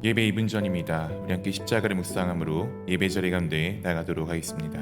예배 2분 전입니다. 우리 함께 십자가를 묵상함으로 예배 자리 가운데 나가도록 하겠습니다.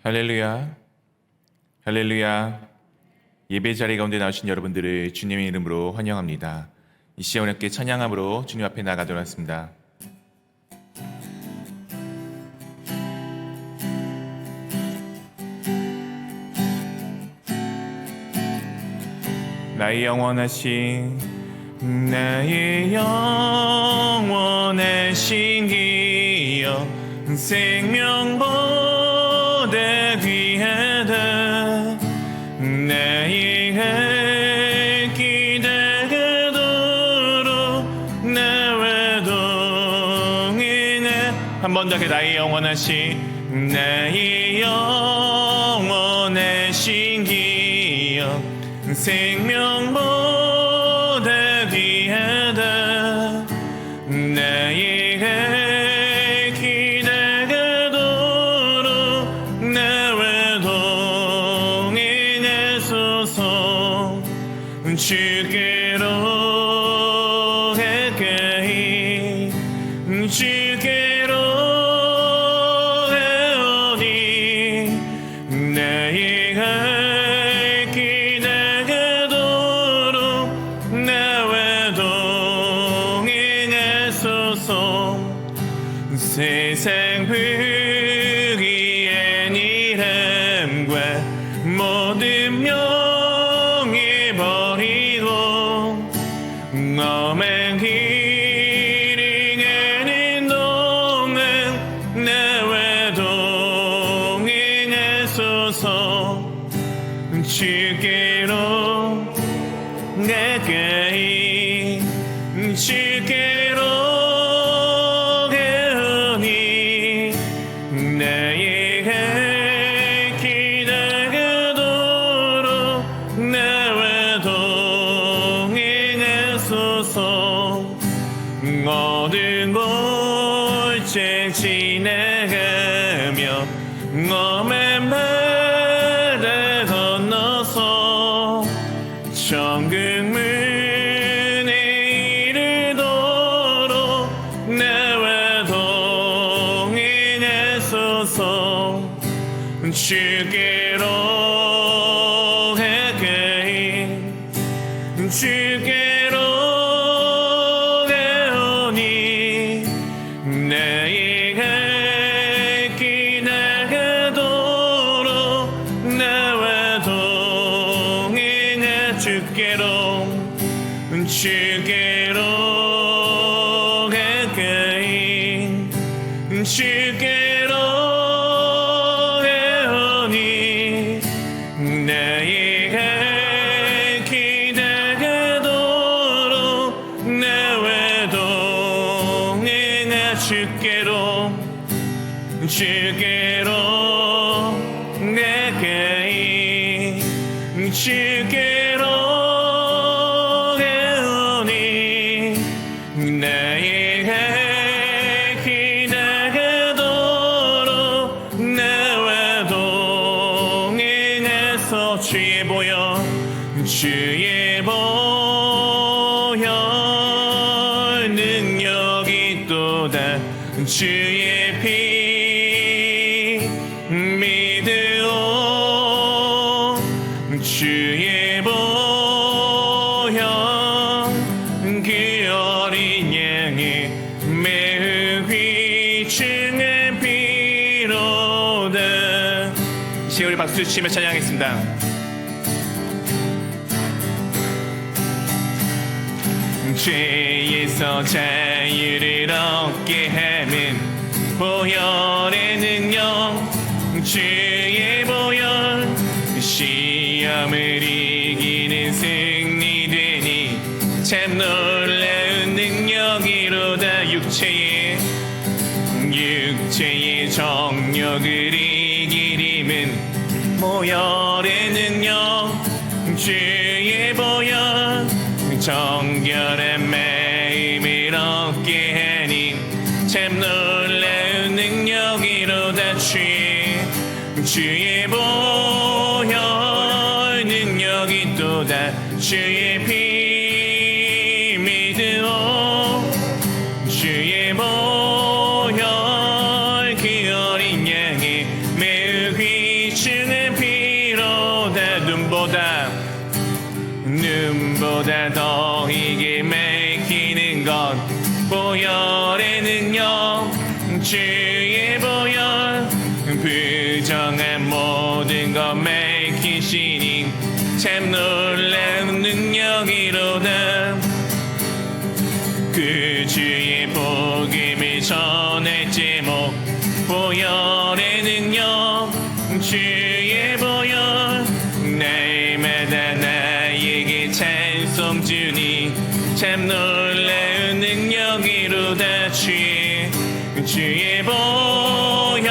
할렐루야, 할렐루야. 예배 자리 가운데 나오신 여러분들을 주님의 이름으로 환영합니다. 이 시간 함께 찬양함으로 주님 앞에 나가도록 하겠습니다. 나의 영원하신 나의 영원하신 기여 생명보다 귀하다 나의 갈 기다리도록 나와 동행해 한 번 더 나의 영원하신 나의 영원하신 기여 생명보다 귀하다 나의 갈 기다리도록 나와 동행하소서 주께로 가까이 주께로 가오니 나의 갈 기다리도록 나와 동행하소서 세상 불의한 일함과 모든 명예 버리고 엄한 길을 가는 동안 나와 동행하소서 주께로 가까이 주께로 가오니 나의 갈 기다리도록 나와 동행하소서 모든 골짜기 지나가며 엄한 바다 건너서 천국 문에 이르도록 나와 동행하소서 주께로 가까이 주께로 가오니 나의 갈 길 나가도록 나와 동행하 주께로 주께로 가까이 주 주께로 애원이 내게 기대게도록 내 외동행아 주께로 내게 주께로 애원이 내게 기대게도록 내 외동행에서 주의 보혈 능력이 또다 주의 피 믿으오 주의 보혈 그 어린 양의 매우 귀중한 피로다. 이제 우리 박수 치며 찬양하겠습니다. 죄에서 자유를 얻게 하는 보혈의 능력 주의 보혈 시험을 이기는 승리 되니 참 놀라운 능력이로다. 육체의 정욕을 이기림은 보혈의 능력 주의 보혈 정결한 마음을 얻게 하니 참 놀라운 능력이로다. 주의 보혈 능력이 또다 주의 피 믿으오 주의 보혈 그 어린 양의 매우 귀중한 피로다. 눈보다 더 이게 맥히는 것 보혈의 능력 주의 보혈 부정한 모든 것 맥히시니 참 놀라운 능력이로다. 그 주의 복음을 전할 제목 보혈의 능력 주의 보혈 날마다 나에게 찬송 주니 참 놀라운 능력이로다. 주의 보혈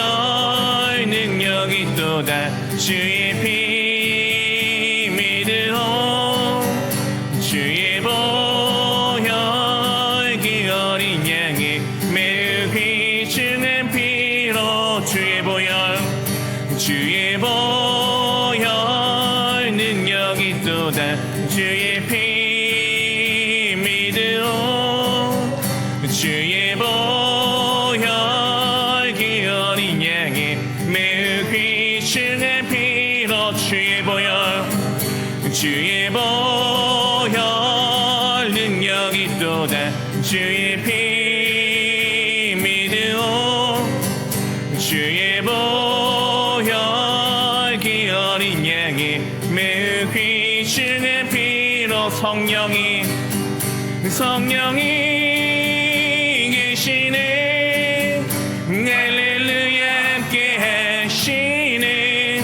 능력이 또다 주의 피 믿으오 주의 보혈 그 어린 양의 매우 귀중한 피로 주의 보혈 능력이 또다 주의 피 믿으오 주의 보혈 그 어린 양의 매우 귀중한 피로 주의 보혈 능력이 또다 주의 피 믿으오 주의 보혈 그 어린 양의 매우 귀중한 피로 성령이 계시네 할렐루야 함께 하시네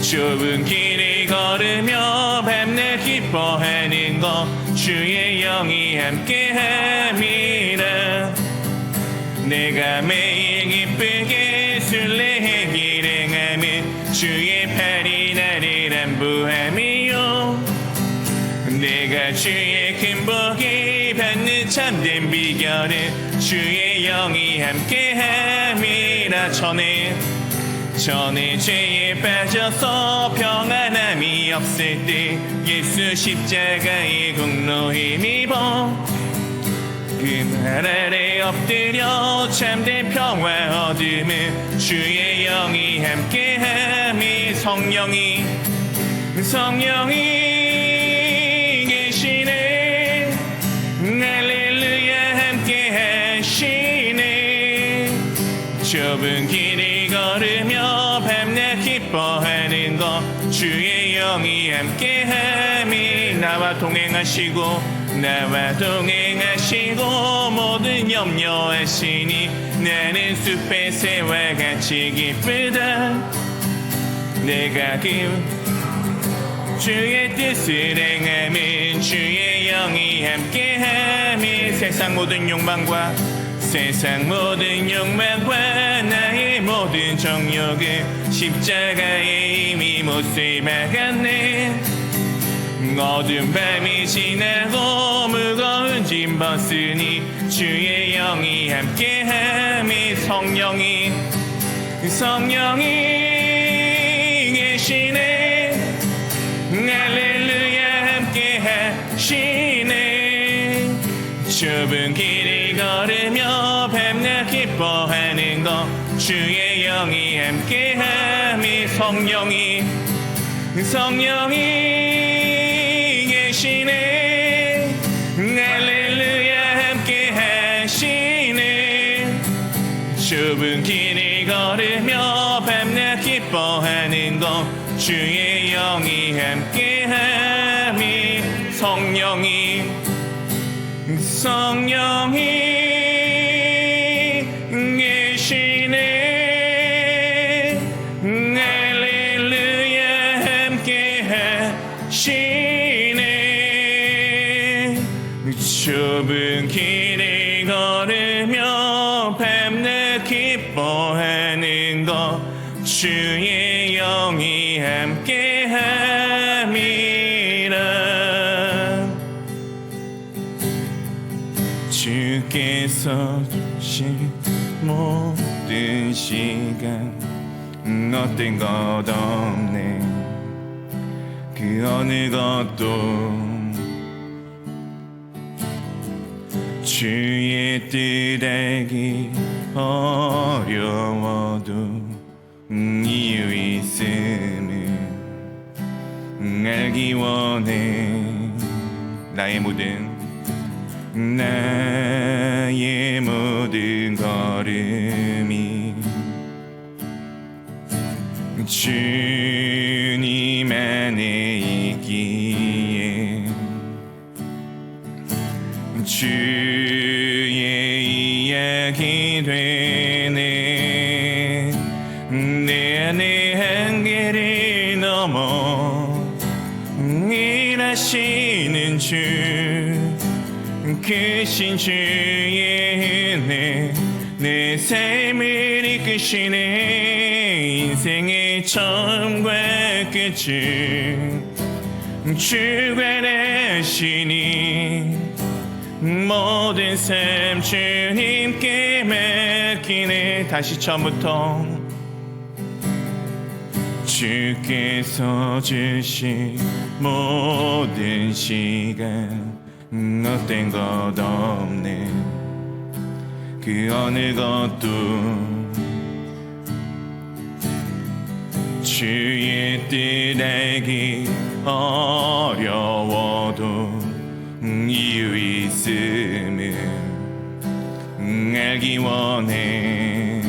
좁은 길을 걸으며 밤낮 기뻐하는 것 주의 영이 함께 함이라. 내가 매일 기쁘게 순례길 행하며 주의 팔이 나를 안보함이요 내가 주의 큰 복을 받는 참된 비결은 주의 영이 함께 함이라. 전에 죄에 빠져서 평안함이 없을 때 예수 십자가의 공로 힘입어 그 말 아래 엎드려 참된 평화 얻으면 주의 영이 함께함이. 성령이 계시네 할렐루야 함께 하시네. 좁은 길을 걸으며 밤낮 기뻐하는 것 주의 영이 함께함이. 나와 동행하시고 모든 염려하시니 나는 숲의 새와 같이 기쁘다. 내가 주의 뜻을 행하면 주의 영이 함께함이 세상 모든 욕망과 나의 모든 정욕은 십자가에 이미 못을 박았네. 어두운 밤이 지나고 무거운 짐 벗으니 주의 영이 함께함이 성령이 계시네. 할렐루야 함께 하시네. 좁은 길을 걸으며 밤낮 기뻐하는 것 주의 영이 함께함이 성령이 계시네. 할렐루야 함께 하시네. 좁은 길을 걸으며 밤낮 기뻐하는 것 주의 영이 함께함이 성령이 계시네. 할렐루야 함께 하시네. 좁은 길을 걸으며 밤낮 기뻐하는 것 주의 영이 함께함이라. 주께서 주신 모든 시간 어떤 것 없네. 그 어느 것도 주의 뜻 알기 어려워도 이유 있음을 알기 원해. 나의 모든 걸음이 주님 안에 있기에 주의 이야기 되네. 내 안의 한계를 넘어 일하시는 주 크신 주의 은혜 내 삶을 이끄시네. 인생의 처음과 끝을 주관하시니 모든 삶 주님께 맡기네. 다시 처음부터 주께서 주신 모든 시간 어떤 것 없네. 그 어느 것도 주의 뜻 알기 어려워도 이유 있음을 알기 원해.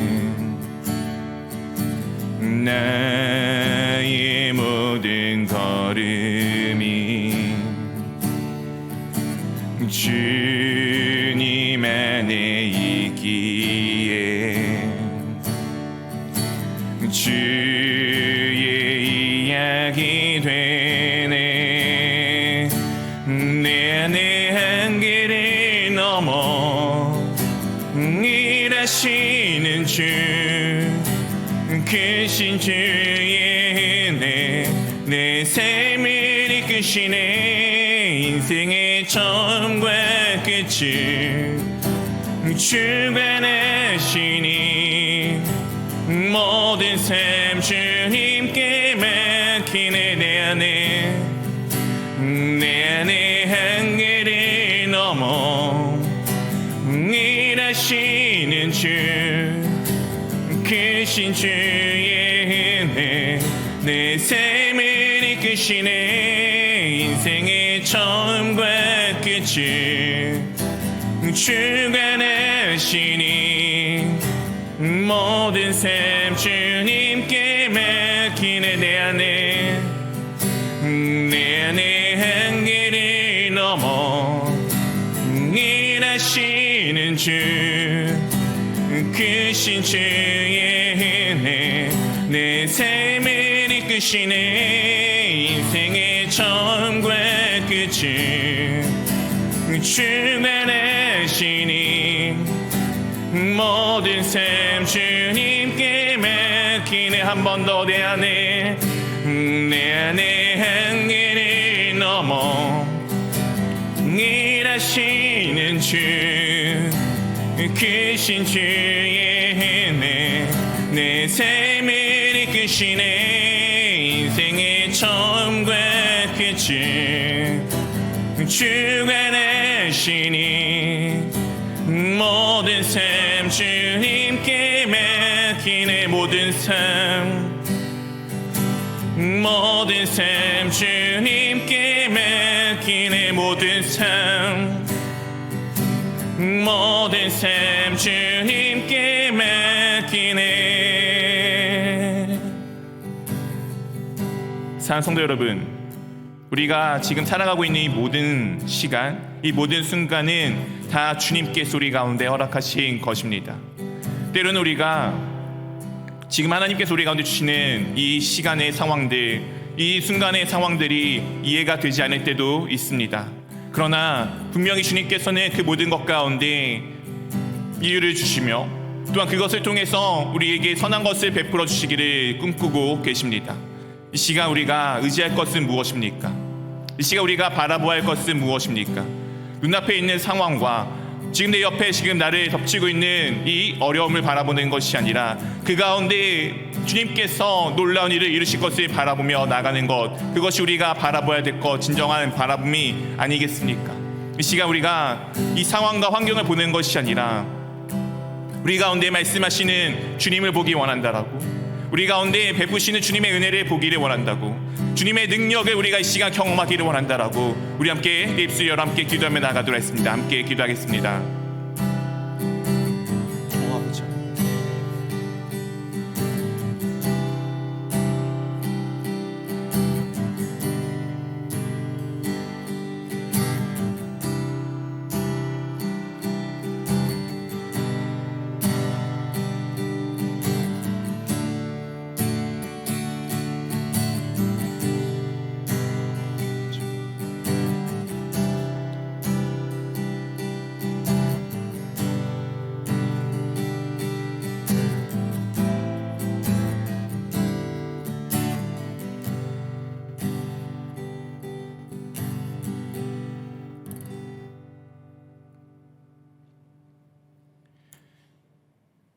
나의 모든 걸음이 주님 안에 있기에 주의 이야기 되네. 내 안의 한계를 넘어 일하시는 주 크신 주의 은혜 내 삶을 이끄시네. 인생의 처음과 끝을 주관하시니 모든 삶 주님께 맡기네. 내 안에 한계를 넘어 일하시는 주 크신 주의 은혜 내 삶을 이끄시네. 인생의 처음과 끝을 주관하시니 모든 삶 주님께 맡기네. 내 안에 한계를 넘어 일하시는 주 크신 주의 은혜 내 삶을 이끄시네. 인생의 처음과 끝을 주관하시니 모든 삶 주님께 맡기네. 한 번 더 내 안에 한계를 넘어 일하시는 주 크신 주의 은혜 내 삶을 이끄시네. 인생의 처음과 끝을 주관하시니 모든 삶 주님께 맡기네. 모든 삶 주님께 맡기네. 모든 삶 주님께 맡기네. 사랑하는 성도 여러분, 우리가 지금 살아가고 있는 이 모든 시간, 이 모든 순간은 다 주님께서 우리 가운데 허락하신 것입니다. 때로는 우리가 지금 하나님께서 우리 가운데 주시는 이 시간의 상황들, 이 순간의 상황들이 이해가 되지 않을 때도 있습니다. 그러나 분명히 주님께서는 그 모든 것 가운데 이유를 주시며 또한 그것을 통해서 우리에게 선한 것을 베풀어 주시기를 꿈꾸고 계십니다. 이 시간 우리가 의지할 것은 무엇입니까? 이 시간 우리가 바라보아야 할 것은 무엇입니까? 눈앞에 있는 상황과 지금 내 옆에 지금 나를 덮치고 있는 이 어려움을 바라보는 것이 아니라 그 가운데 주님께서 놀라운 일을 이루실 것을 바라보며 나가는 것, 그것이 우리가 바라봐야 될 것, 진정한 바라봄이 아니겠습니까? 이 시간 우리가 이 상황과 환경을 보는 것이 아니라 우리 가운데 말씀하시는 주님을 보기 원한다라고, 우리 가운데 베푸시는 주님의 은혜를 보기를 원한다고, 주님의 능력을 우리가 이 시간 경험하기를 원한다라고, 우리 함께 내 입술 열어 함께 기도하며 나가도록 하겠습니다. 함께 기도하겠습니다.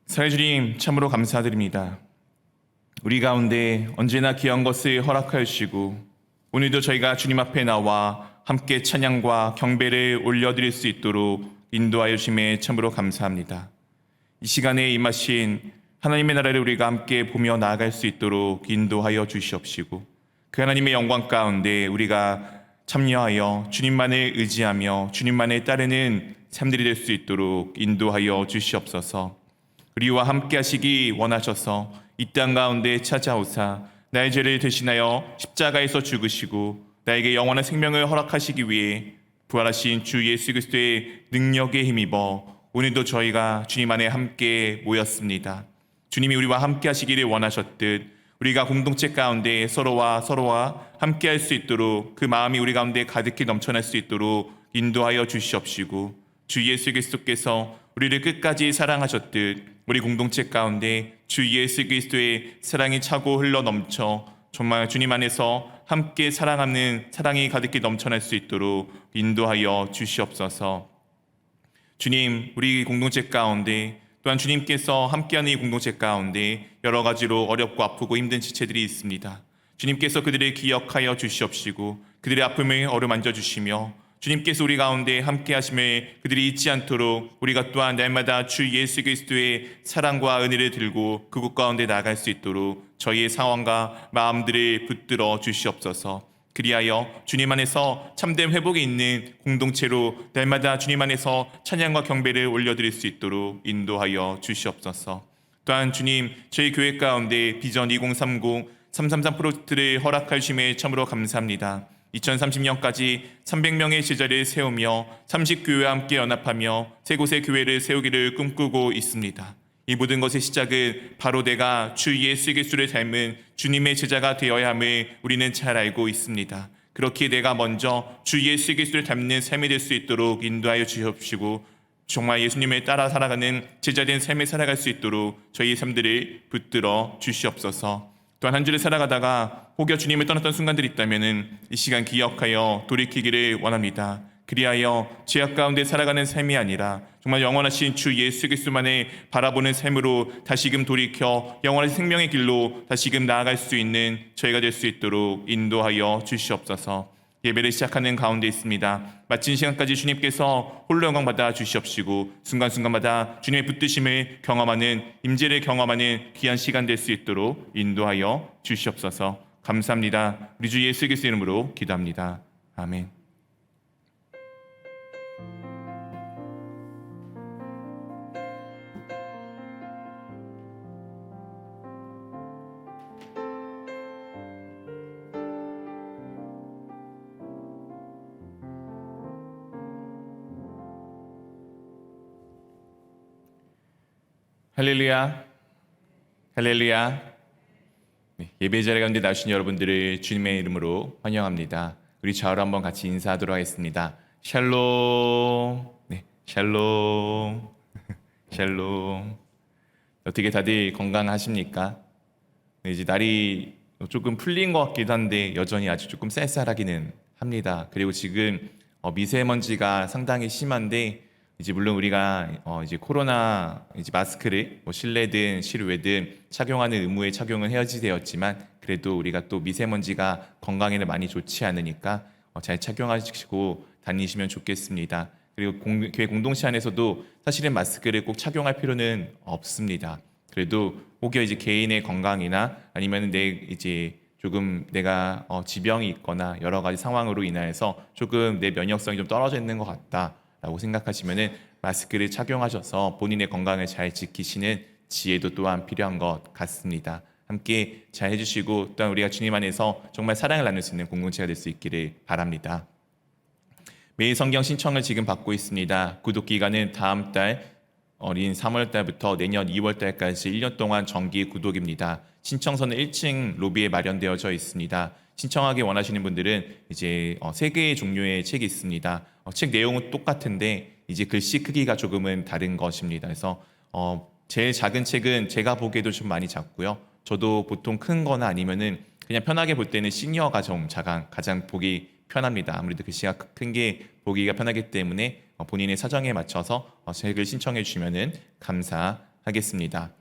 사랑의 주님, 참으로 감사드립니다. 우리 가운데 언제나 귀한 것을 허락하여 주시고 오늘도 저희가 주님 앞에 나와 함께 찬양과 경배를 올려드릴 수 있도록 인도하여 주심에 참으로 감사합니다. 이 시간에 임하신 하나님의 나라를 우리가 함께 보며 나아갈 수 있도록 인도하여 주시옵시고, 그 하나님의 영광 가운데 우리가 참여하여 주님만을 의지하며 주님만을 따르는 삶들이 될 수 있도록 인도하여 주시옵소서. 우리와 함께 하시기 원하셔서 이 땅 가운데 찾아오사 나의 죄를 대신하여 십자가에서 죽으시고 나에게 영원한 생명을 허락하시기 위해 부활하신 주 예수 그리스도의 능력에 힘입어 오늘도 저희가 주님 안에 함께 모였습니다. 주님이 우리와 함께 하시기를 원하셨듯 우리가 공동체 가운데 서로와 함께 할 수 있도록, 그 마음이 우리 가운데 가득히 넘쳐날 수 있도록 인도하여 주시옵시고, 주 예수 그리스도께서 우리를 끝까지 사랑하셨듯 우리 공동체 가운데 주 예수 그리스도의 사랑이 차고 흘러 넘쳐 정말 주님 안에서 함께 사랑하는 사랑이 가득히 넘쳐날 수 있도록 인도하여 주시옵소서. 주님, 우리 공동체 가운데 또한 주님께서 함께하는 이 공동체 가운데 여러 가지로 어렵고 아프고 힘든 지체들이 있습니다. 주님께서 그들을 기억하여 주시옵시고 그들의 아픔을 어루만져 주시며 주님께서 우리 가운데 함께 하심을 그들이 잊지 않도록 우리가 또한 날마다 주 예수 그리스도의 사랑과 은혜를 들고 그곳 가운데 나아갈 수 있도록 저희의 상황과 마음들을 붙들어 주시옵소서. 그리하여 주님 안에서 참된 회복이 있는 공동체로 날마다 주님 안에서 찬양과 경배를 올려드릴 수 있도록 인도하여 주시옵소서. 또한 주님, 저희 교회 가운데 비전 2030 333 프로젝트를 허락할 주심에 참으로 감사합니다. 2030년까지 300명의 제자를 세우며 30교회와 함께 연합하며 세 곳의 교회를 세우기를 꿈꾸고 있습니다. 이 모든 것의 시작은 바로 내가 주 예수 그리스도를 닮은 주님의 제자가 되어야 함을 우리는 잘 알고 있습니다. 그렇게 내가 먼저 주 예수 그리스도를 닮는 삶이 될 수 있도록 인도하여 주시옵시고 정말 예수님을 따라 살아가는 제자된 삶을 살아갈 수 있도록 저희의 삶들을 붙들어 주시옵소서. 또한 한 주를 살아가다가 혹여 주님을 떠났던 순간들이 있다면 이 시간 기억하여 돌이키기를 원합니다. 그리하여 죄악 가운데 살아가는 삶이 아니라 정말 영원하신 주 예수 그리스도만을 바라보는 삶으로 다시금 돌이켜 영원한 생명의 길로 다시금 나아갈 수 있는 저희가 될 수 있도록 인도하여 주시옵소서. 예배를 시작하는 가운데 있습니다. 마친 시간까지 주님께서 홀로 영광 받아 주시옵시고 순간순간마다 주님의 붙드심을 경험하는 임재를 경험하는 귀한 시간 될 수 있도록 인도하여 주시옵소서. 감사합니다. 우리 주 예수 그리스도 이름으로 기도합니다. 아멘. 할렐루야, 할렐루야. 네, 예배 자리 가운데 나오신 여러분들을 주님의 이름으로 환영합니다. 우리 좌우로 한번 같이 인사하도록 하겠습니다. 샬롬. 네, 샬롬. 샬롬. 어떻게 다들 건강하십니까? 네, 이제 날이 조금 풀린 것 같기도 한데 여전히 아직 조금 쌀쌀하기는 합니다. 그리고 지금 미세먼지가 상당히 심한데 이제 물론 우리가 이제 코로나 이제 마스크를 실내든 실외든 착용하는 의무에 착용은 해야지되었지만 그래도 우리가 또 미세먼지가 건강에는 많이 좋지 않으니까 잘 착용하시고 다니시면 좋겠습니다. 그리고 교회 공동체 안에서도 사실은 마스크를 꼭 착용할 필요는 없습니다. 그래도 혹여 이제 개인의 건강이나 아니면 조금 내가 지병이 있거나 여러 가지 상황으로 인하여서 조금 내 면역성이 좀 떨어져 있는 것 같다라고 생각하시면은 마스크를 착용하셔서 본인의 건강을 잘 지키시는 지혜도 또한 필요한 것 같습니다. 함께 잘 해주시고 또한 우리가 주님 안에서 정말 사랑을 나눌 수 있는 공동체가 될 수 있기를 바랍니다. 매일 성경 신청을 지금 받고 있습니다. 구독 기간은 다음 달 어린 3월 달부터 내년 2월 달까지 1년 동안 정기 구독입니다. 신청서는 1층 로비에 마련되어져 있습니다. 신청하기 원하시는 분들은 이제 3개의 종류의 책이 있습니다. 책 내용은 똑같은데 이제 글씨 크기가 조금은 다른 것입니다. 그래서 제일 작은 책은 제가 보기에도 좀 많이 작고요. 저도 보통 큰 거나 아니면은 그냥 편하게 볼 때는 시니어가 좀 가장 보기 편합니다. 아무래도 글씨가 큰 게 보기가 편하기 때문에 본인의 사정에 맞춰서 책을 신청해 주시면 감사하겠습니다.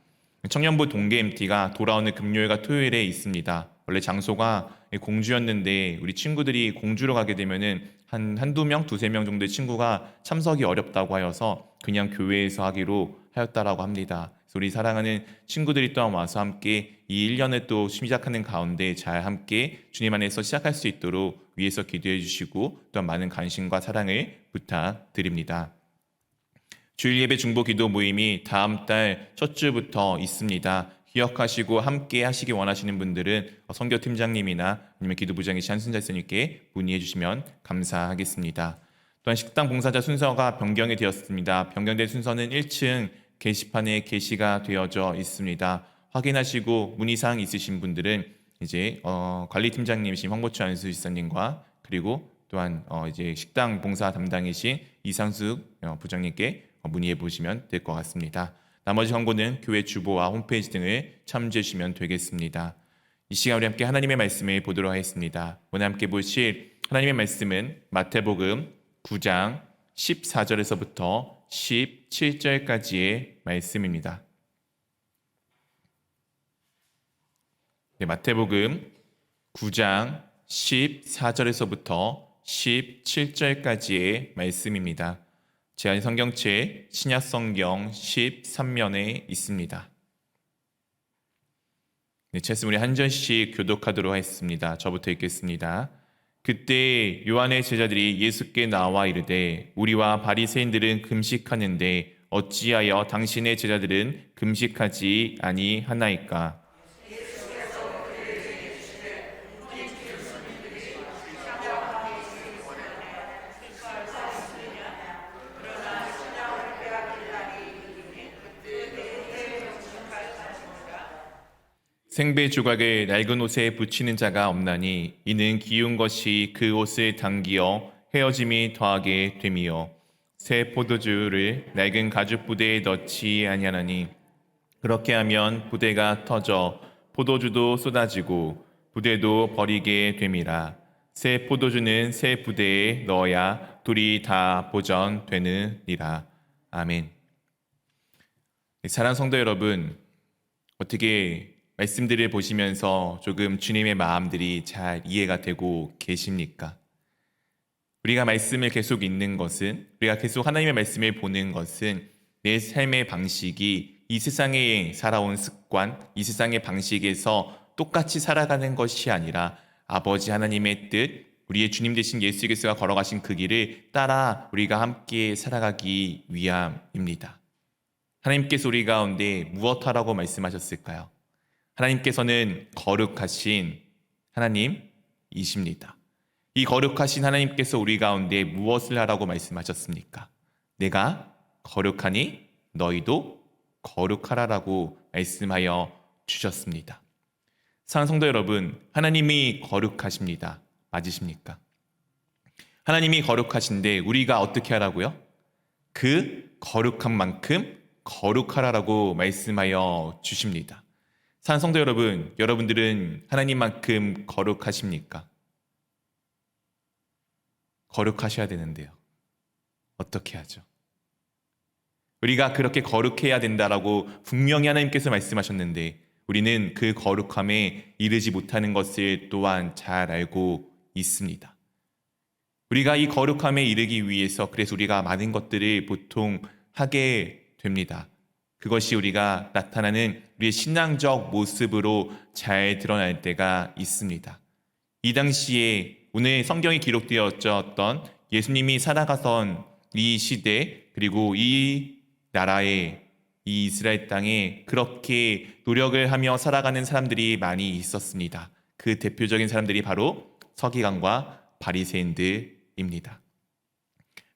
청년부 동계 MT가 돌아오는 금요일과 토요일에 있습니다. 원래 장소가 공주였는데 우리 친구들이 공주로 가게 되면은 한두 명, 두세 명 정도의 친구가 참석이 어렵다고 하여서 그냥 교회에서 하기로 하였다라고 합니다. 그래서 우리 사랑하는 친구들이 또한 와서 함께 이 1년을 또 시작하는 가운데 잘 함께 주님 안에서 시작할 수 있도록 위에서 기도해 주시고 또한 많은 관심과 사랑을 부탁드립니다. 주일 예배 중보 기도 모임이 다음 달 첫 주부터 있습니다. 기억하시고 함께 하시기 원하시는 분들은 선교팀장님이나 아니면 기도부장이신 한순자 선생님께 문의해 주시면 감사하겠습니다. 또한 식당 봉사자 순서가 변경이 되었습니다. 변경된 순서는 1층 게시판에 게시가 되어져 있습니다. 확인하시고 문의사항 있으신 분들은 이제 관리팀장님이신 황보추 안수지사님과 그리고 또한 이제 식당 봉사 담당이신 이상숙 부장님께 문의해 보시면 될 것 같습니다. 나머지 광고는 교회 주보와 홈페이지 등을 참조해 주시면 되겠습니다. 이 시간 우리 함께 하나님의 말씀을 보도록 하겠습니다. 오늘 함께 보실 하나님의 말씀은 마태복음 9장 14절에서부터 17절까지의 말씀입니다. 네, 마태복음 9장 14절에서부터 17절까지의 말씀입니다. 제 성경책 신약성경 13면에 있습니다. 네, 말씀 우리 한 절씩 교독하도록 하겠습니다. 저부터 읽겠습니다. 그때 요한의 제자들이 예수께 나와 이르되 우리와 바리새인들은 금식하는데 어찌하여 당신의 제자들은 금식하지 아니하나이까? 생배 조각을 낡은 옷에 붙이는 자가 없나니 이는 기운 것이 그 옷을 당기어 헤어짐이 더하게 됨이요 새 포도주를 낡은 가죽 부대에 넣지 아니하나니 그렇게 하면 부대가 터져 포도주도 쏟아지고 부대도 버리게 됨이라 새 포도주는 새 부대에 넣어야 둘이 다 보전되느니라. 아멘. 사랑하는 성도 여러분, 어떻게 말씀들을 보시면서 조금 주님의 마음들이 잘 이해가 되고 계십니까? 우리가 말씀을 계속 읽는 것은, 우리가 계속 하나님의 말씀을 보는 것은 내 삶의 방식이 이 세상에 살아온 습관, 이 세상의 방식에서 똑같이 살아가는 것이 아니라 아버지 하나님의 뜻, 우리의 주님 되신 예수 그리스도가 걸어가신 그 길을 따라 우리가 함께 살아가기 위함입니다. 하나님께서 우리 가운데 무엇하라고 말씀하셨을까요? 하나님께서는 거룩하신 하나님이십니다. 이 거룩하신 하나님께서 우리 가운데 무엇을 하라고 말씀하셨습니까? 내가 거룩하니 너희도 거룩하라라고 말씀하여 주셨습니다. 사랑하는 성도 여러분, 하나님이 거룩하십니다. 맞으십니까? 하나님이 거룩하신데 우리가 어떻게 하라고요? 그 거룩한 만큼 거룩하라라고 말씀하여 주십니다. 사랑하는 성도 여러분, 여러분들은 하나님만큼 거룩하십니까? 거룩하셔야 되는데요. 어떻게 하죠? 우리가 그렇게 거룩해야 된다라고 분명히 하나님께서 말씀하셨는데 우리는 그 거룩함에 이르지 못하는 것을 또한 잘 알고 있습니다. 우리가 이 거룩함에 이르기 위해서 그래서 우리가 많은 것들을 보통 하게 됩니다. 그것이 우리가 나타나는 우리의 신앙적 모습으로 잘 드러날 때가 있습니다. 이 당시에 오늘 성경에 기록되었던 예수님이 살아가던 이 시대 그리고 이 나라에 이 이스라엘 땅에 그렇게 노력을 하며 살아가는 사람들이 많이 있었습니다. 그 대표적인 사람들이 바로 서기관과 바리새인들입니다.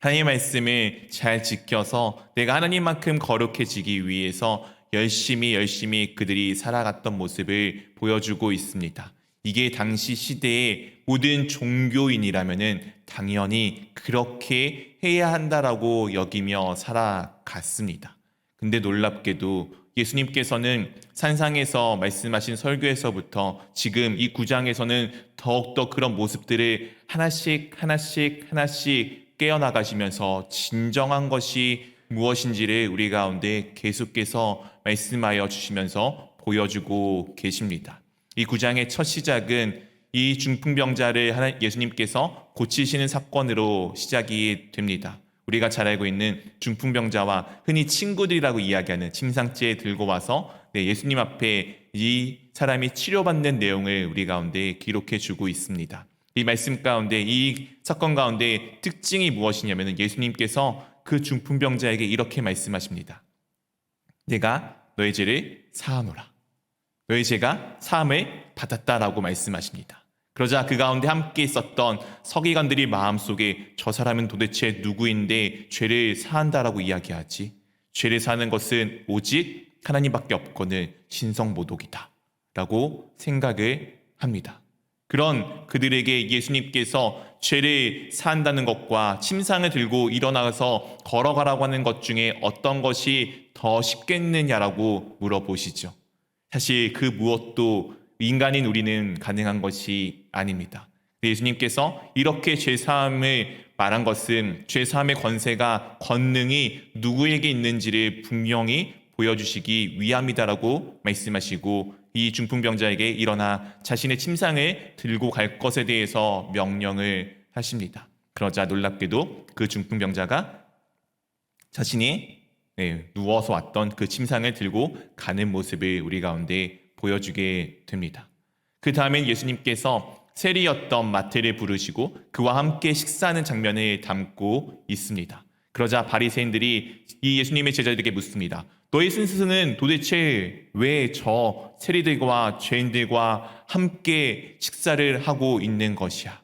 하나님의 말씀을 잘 지켜서 내가 하나님만큼 거룩해지기 위해서 열심히 그들이 살아갔던 모습을 보여주고 있습니다. 이게 당시 시대의 모든 종교인이라면은 당연히 그렇게 해야 한다라고 여기며 살아갔습니다. 근데 놀랍게도 예수님께서는 산상에서 말씀하신 설교에서부터 지금 이 9장에서는 더욱더 그런 모습들을 하나씩 깨어나가시면서 진정한 것이 무엇인지를 우리 가운데 계속해서 말씀하여 주시면서 보여주고 계십니다. 이 9장의 첫 시작은 이 중풍병자를 예수님께서 고치시는 사건으로 시작이 됩니다. 우리가 잘 알고 있는 중풍병자와 흔히 친구들이라고 이야기하는 침상째 들고 와서 예수님 앞에 이 사람이 치료받는 내용을 우리 가운데 기록해 주고 있습니다. 이 말씀 가운데 이 사건 가운데 특징이 무엇이냐면 예수님께서 그 중풍병자에게 이렇게 말씀하십니다. 내가 너의 죄를 사하노라. 너의 죄가 사함을 받았다라고 말씀하십니다. 그러자 그 가운데 함께 있었던 서기관들이 마음속에 저 사람은 도대체 누구인데 죄를 사한다라고 이야기하지? 죄를 사는 것은 오직 하나님밖에 없거늘 신성모독이다 라고 생각을 합니다. 그런 그들에게 예수님께서 죄를 사한다는 것과 침상을 들고 일어나서 걸어가라고 하는 것 중에 어떤 것이 더 쉽겠느냐라고 물어보시죠. 사실 그 무엇도 인간인 우리는 가능한 것이 아닙니다. 예수님께서 이렇게 죄사함을 말한 것은 죄사함의 권세가 권능이 누구에게 있는지를 분명히 보여주시기 위함이다라고 말씀하시고 이 중풍병자에게 일어나 자신의 침상을 들고 갈 것에 대해서 명령을 하십니다. 그러자 놀랍게도 그 중풍병자가 자신이 누워서 왔던 그 침상을 들고 가는 모습을 우리 가운데 보여주게 됩니다. 그 다음엔 예수님께서 세리였던 마태를 부르시고 그와 함께 식사하는 장면을 담고 있습니다. 그러자 바리새인들이 이 예수님의 제자들에게 묻습니다. 너희 스승은 도대체 왜 저 세리들과 죄인들과 함께 식사를 하고 있는 것이야?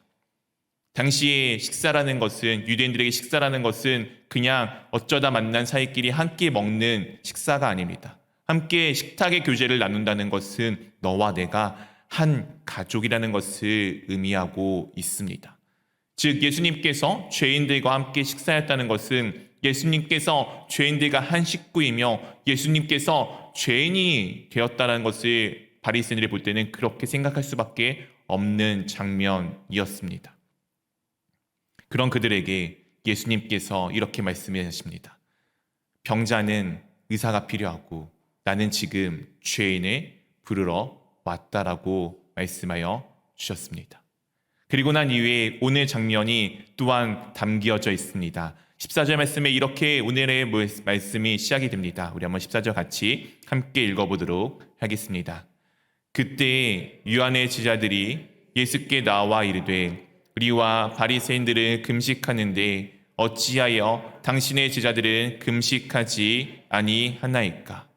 당시에 식사라는 것은 유대인들에게 식사라는 것은 그냥 어쩌다 만난 사이끼리 함께 먹는 식사가 아닙니다. 함께 식탁의 교제를 나눈다는 것은 너와 내가 한 가족이라는 것을 의미하고 있습니다. 즉 예수님께서 죄인들과 함께 식사했다는 것은 예수님께서 죄인들과 한 식구이며 예수님께서 죄인이 되었다는 것을 바리새인들이 볼 때는 그렇게 생각할 수밖에 없는 장면이었습니다. 그런 그들에게 예수님께서 이렇게 말씀하십니다. 병자는 의사가 필요하고 나는 지금 죄인을 부르러 왔다라고 말씀하여 주셨습니다. 그리고 난 이후에 오늘 장면이 또한 담겨져 있습니다. 14절 말씀에 이렇게 오늘의 말씀이 시작이 됩니다. 우리 한번 14절 같이 함께 읽어보도록 하겠습니다. 그때 요한의 제자들이 예수께 나와 이르되 우리와 바리새인들은 금식하는데 어찌하여 당신의 제자들은 금식하지 아니하나이까?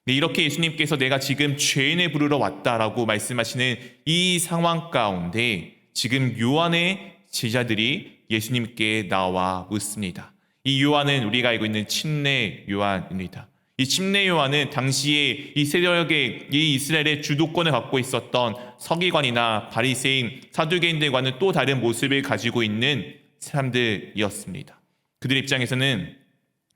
네, 이렇게 예수님께서 내가 지금 죄인을 부르러 왔다라고 말씀하시는 이 상황 가운데 지금 요한의 제자들이 예수님께 나와 묻습니다. 이 요한은 우리가 알고 있는 침례 요한입니다. 이 침례 요한은 당시에 이 세력의 이 이스라엘의 주도권을 갖고 있었던 서기관이나 바리새인, 사두개인들과는 또 다른 모습을 가지고 있는 사람들이었습니다. 그들 입장에서는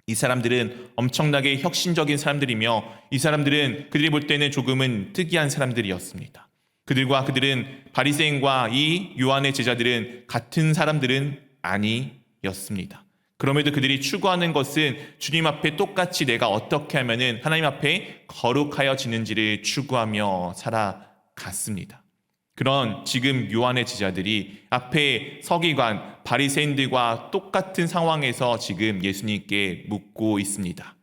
이 사람들은 엄청나게 혁신적인 사람들이며 이 사람들은 그들이 볼 때는 조금은 특이한 사람들이었습니다. 그들은 바리새인과 이 요한의 제자들은 같은 사람들은 아니었습니다. 그럼에도 그들이 추구하는 것은 주님 앞에 똑같이 내가 어떻게 하면은 하나님 앞에 거룩하여지는지를 추구하며 살아갔습니다. 그런 지금 요한의 제자들이 앞에 서기관 바리새인들과 똑같은 상황에서 지금 예수님께 묻고 있습니다.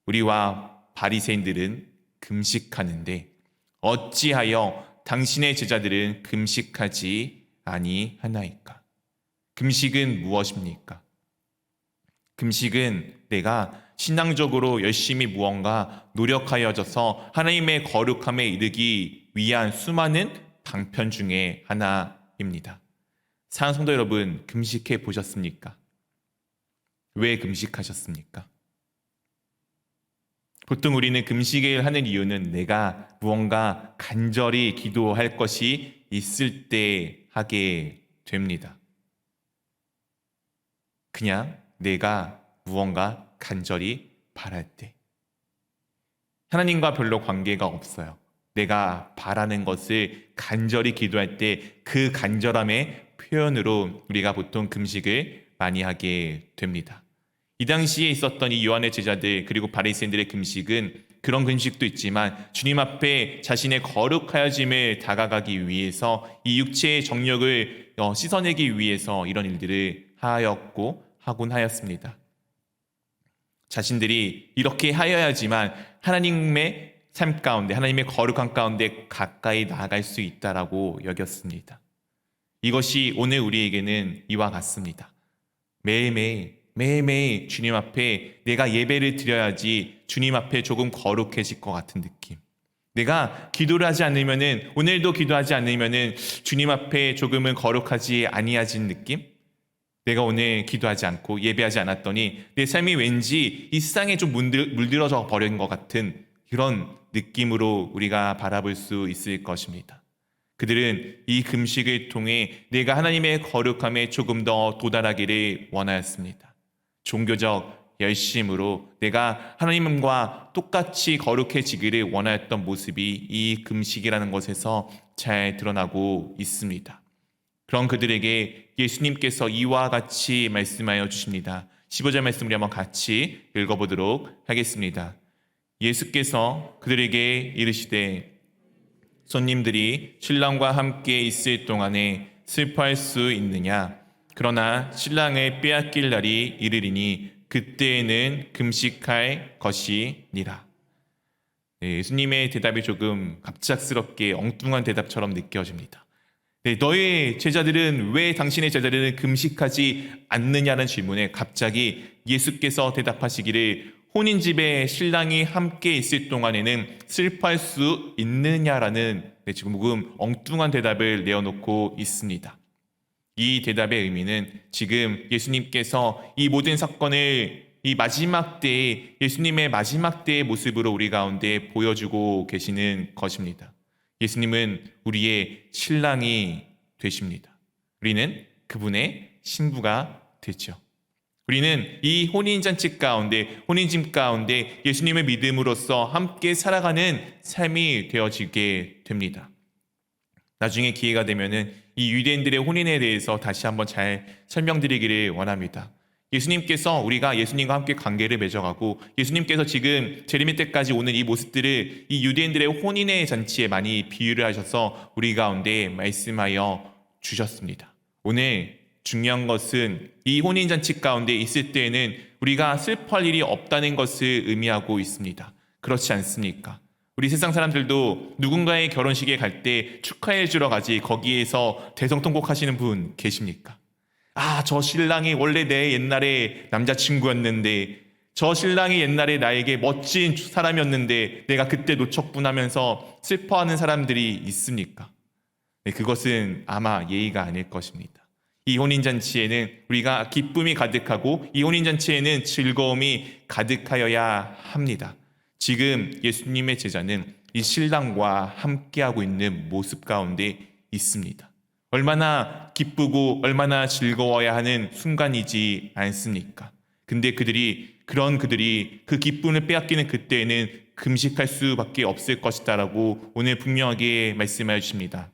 우리와 바리새인들은 금식하는데 어찌하여 당신의 제자들은 금식하지 아니하나이까? 금식은 무엇입니까? 금식은 내가 신앙적으로 열심히 무언가 노력하여져서 하나님의 거룩함에 이르기 위한 수많은 방편 중에 하나입니다. 사랑하는 성도 여러분, 금식해 보셨습니까? 왜 금식하셨습니까? 보통 우리는 금식을 하는 이유는 내가 무언가 간절히 기도할 것이 있을 때 하게 됩니다. 그냥 내가 무언가 간절히 바랄 때. 하나님과 별로 관계가 없어요. 내가 바라는 것을 간절히 기도할 때 그 간절함의 표현으로 우리가 보통 금식을 많이 하게 됩니다. 이 당시에 있었던 이 요한의 제자들 그리고 바리새인들의 금식은 그런 금식도 있지만 주님 앞에 자신의 거룩하여짐을 다가가기 위해서 이 육체의 정욕을 씻어내기 위해서 이런 일들을 하곤 하였습니다. 자신들이 이렇게 하여야지만 하나님의 삶 가운데 하나님의 거룩한 가운데 가까이 나아갈 수 있다라고 여겼습니다. 이것이 오늘 우리에게는 이와 같습니다. 매일매일 주님 앞에 내가 예배를 드려야지 주님 앞에 조금 거룩해질 것 같은 느낌. 내가 기도를 하지 않으면은 오늘도 기도하지 않으면은 주님 앞에 조금은 거룩하지 아니하진 느낌? 내가 오늘 기도하지 않고 예배하지 않았더니 내 삶이 왠지 이 세상에 좀 물들어져 버린 것 같은 그런 느낌으로 우리가 바라볼 수 있을 것입니다. 그들은 이 금식을 통해 내가 하나님의 거룩함에 조금 더 도달하기를 원하였습니다. 종교적 열심으로 내가 하나님과 똑같이 거룩해지기를 원하였던 모습이 이 금식이라는 것에서 잘 드러나고 있습니다. 그런 그들에게 예수님께서 이와 같이 말씀하여 주십니다. 15절 말씀 우리 한번 같이 읽어보도록 하겠습니다. 예수께서 그들에게 이르시되 손님들이 신랑과 함께 있을 동안에 슬퍼할 수 있느냐? 그러나 신랑을 빼앗길 날이 이르리니 그때에는 금식할 것이니라. 네, 예수님의 대답이 조금 갑작스럽게 엉뚱한 대답처럼 느껴집니다. 네, 너의 제자들은 왜 당신의 제자들은 금식하지 않느냐는 질문에 갑자기 예수께서 대답하시기를 혼인집에 신랑이 함께 있을 동안에는 슬퍼할 수 있느냐라는 지금 조금 엉뚱한 대답을 내어놓고 있습니다. 이 대답의 의미는 지금 예수님께서 이 모든 사건을 이 마지막 때에 예수님의 마지막 때의 모습으로 우리 가운데 보여주고 계시는 것입니다. 예수님은 우리의 신랑이 되십니다. 우리는 그분의 신부가 되죠. 우리는 이 혼인잔치 가운데, 혼인짐 가운데 예수님의 믿음으로써 함께 살아가는 삶이 되어지게 됩니다. 나중에 기회가 되면은 이 유대인들의 혼인에 대해서 다시 한번 잘 설명드리기를 원합니다. 예수님께서 우리가 예수님과 함께 관계를 맺어가고 예수님께서 지금 재림의 때까지 오는 이 모습들을 이 유대인들의 혼인의 잔치에 많이 비유를 하셔서 우리 가운데 말씀하여 주셨습니다. 오늘 중요한 것은 이 혼인잔치 가운데 있을 때에는 우리가 슬퍼할 일이 없다는 것을 의미하고 있습니다. 그렇지 않습니까? 우리 세상 사람들도 누군가의 결혼식에 갈 때 축하해 주러 가지 거기에서 대성통곡하시는 분 계십니까? 아, 저 신랑이 원래 내 옛날에 남자친구였는데, 저 신랑이 옛날에 나에게 멋진 사람이었는데 내가 그때 놓쳤구나 하면서 슬퍼하는 사람들이 있습니까? 네, 그것은 아마 예의가 아닐 것입니다. 이 혼인잔치에는 우리가 기쁨이 가득하고 이 혼인잔치에는 즐거움이 가득하여야 합니다. 지금 예수님의 제자는 이 신랑과 함께하고 있는 모습 가운데 있습니다. 얼마나 기쁘고 얼마나 즐거워야 하는 순간이지 않습니까? 근데 그들이 그 기쁨을 빼앗기는 그때에는 금식할 수밖에 없을 것이다라고 오늘 분명하게 말씀하여 주십니다.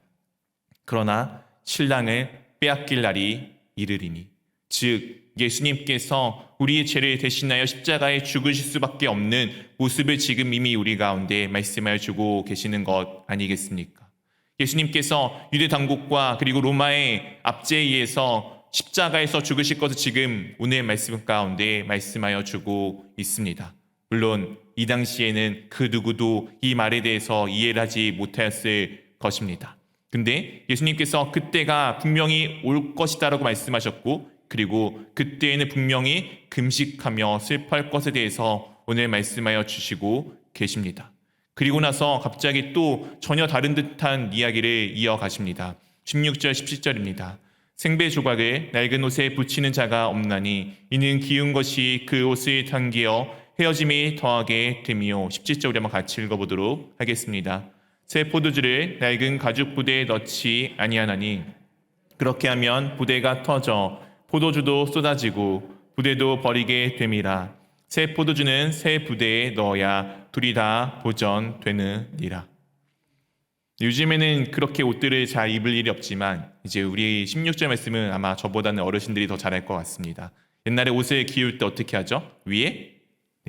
그러나 신랑을 빼앗길 날이 이르리니, 즉 예수님께서 우리의 죄를 대신하여 십자가에 죽으실 수밖에 없는 모습을 지금 이미 우리 가운데 말씀하여 주고 계시는 것 아니겠습니까? 예수님께서 유대 당국과 그리고 로마의 압제에 의해서 십자가에서 죽으실 것을 지금 오늘 말씀 가운데 말씀하여 주고 있습니다. 물론 이 당시에는 그 누구도 이 말에 대해서 이해를 하지 못하였을 것입니다. 근데 예수님께서 그때가 분명히 올 것이다라고 말씀하셨고, 그리고 그때에는 분명히 금식하며 슬퍼할 것에 대해서 오늘 말씀하여 주시고 계십니다. 그리고 나서 갑자기 또 전혀 다른 듯한 이야기를 이어가십니다. 16절 17절입니다. 생배 조각을 낡은 옷에 붙이는 자가 없나니 이는 기운 것이 그 옷을 당기어 헤어짐이 더하게 됨이요. 17절 우리 한번 같이 읽어보도록 하겠습니다. 새 포도주를 낡은 가죽 부대에 넣지 아니하나니 그렇게 하면 부대가 터져 포도주도 쏟아지고 부대도 버리게 됨이라. 새 포도주는 새 부대에 넣어야 둘이 다 보전되느니라. 요즘에는 그렇게 옷들을 잘 입을 일이 없지만 이제 우리 16절 말씀은 아마 저보다는 어르신들이 더 잘할 것 같습니다. 옛날에 옷을 기울 때 어떻게 하죠? 위에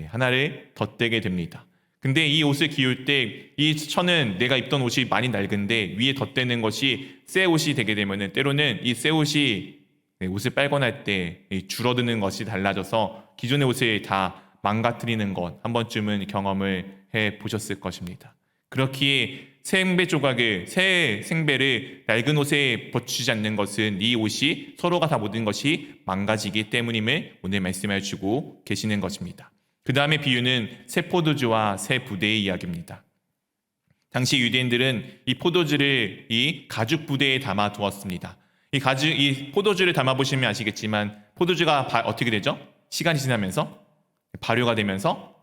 하나를 덧대게 됩니다. 근데 이 옷을 기울 때 이 천은 내가 입던 옷이 많이 낡은데 위에 덧대는 것이 새 옷이 되게 되면은 때로는 이 새 옷이 옷을 빨거나 할 때 줄어드는 것이 달라져서 기존의 옷을 다 망가뜨리는 것 한 번쯤은 경험을 해 보셨을 것입니다. 그렇기에 생배 조각을 새 생배를 낡은 옷에 붙이지 않는 것은 이 옷이 서로가 다 모든 것이 망가지기 때문임을 오늘 말씀해 주고 계시는 것입니다. 그 다음에 비유는 새 포도주와 새 부대의 이야기입니다. 당시 유대인들은 이 포도주를 이 가죽 부대에 담아 두었습니다. 이 포도주를 담아 보시면 아시겠지만 포도주가 어떻게 되죠? 시간이 지나면서 발효가 되면서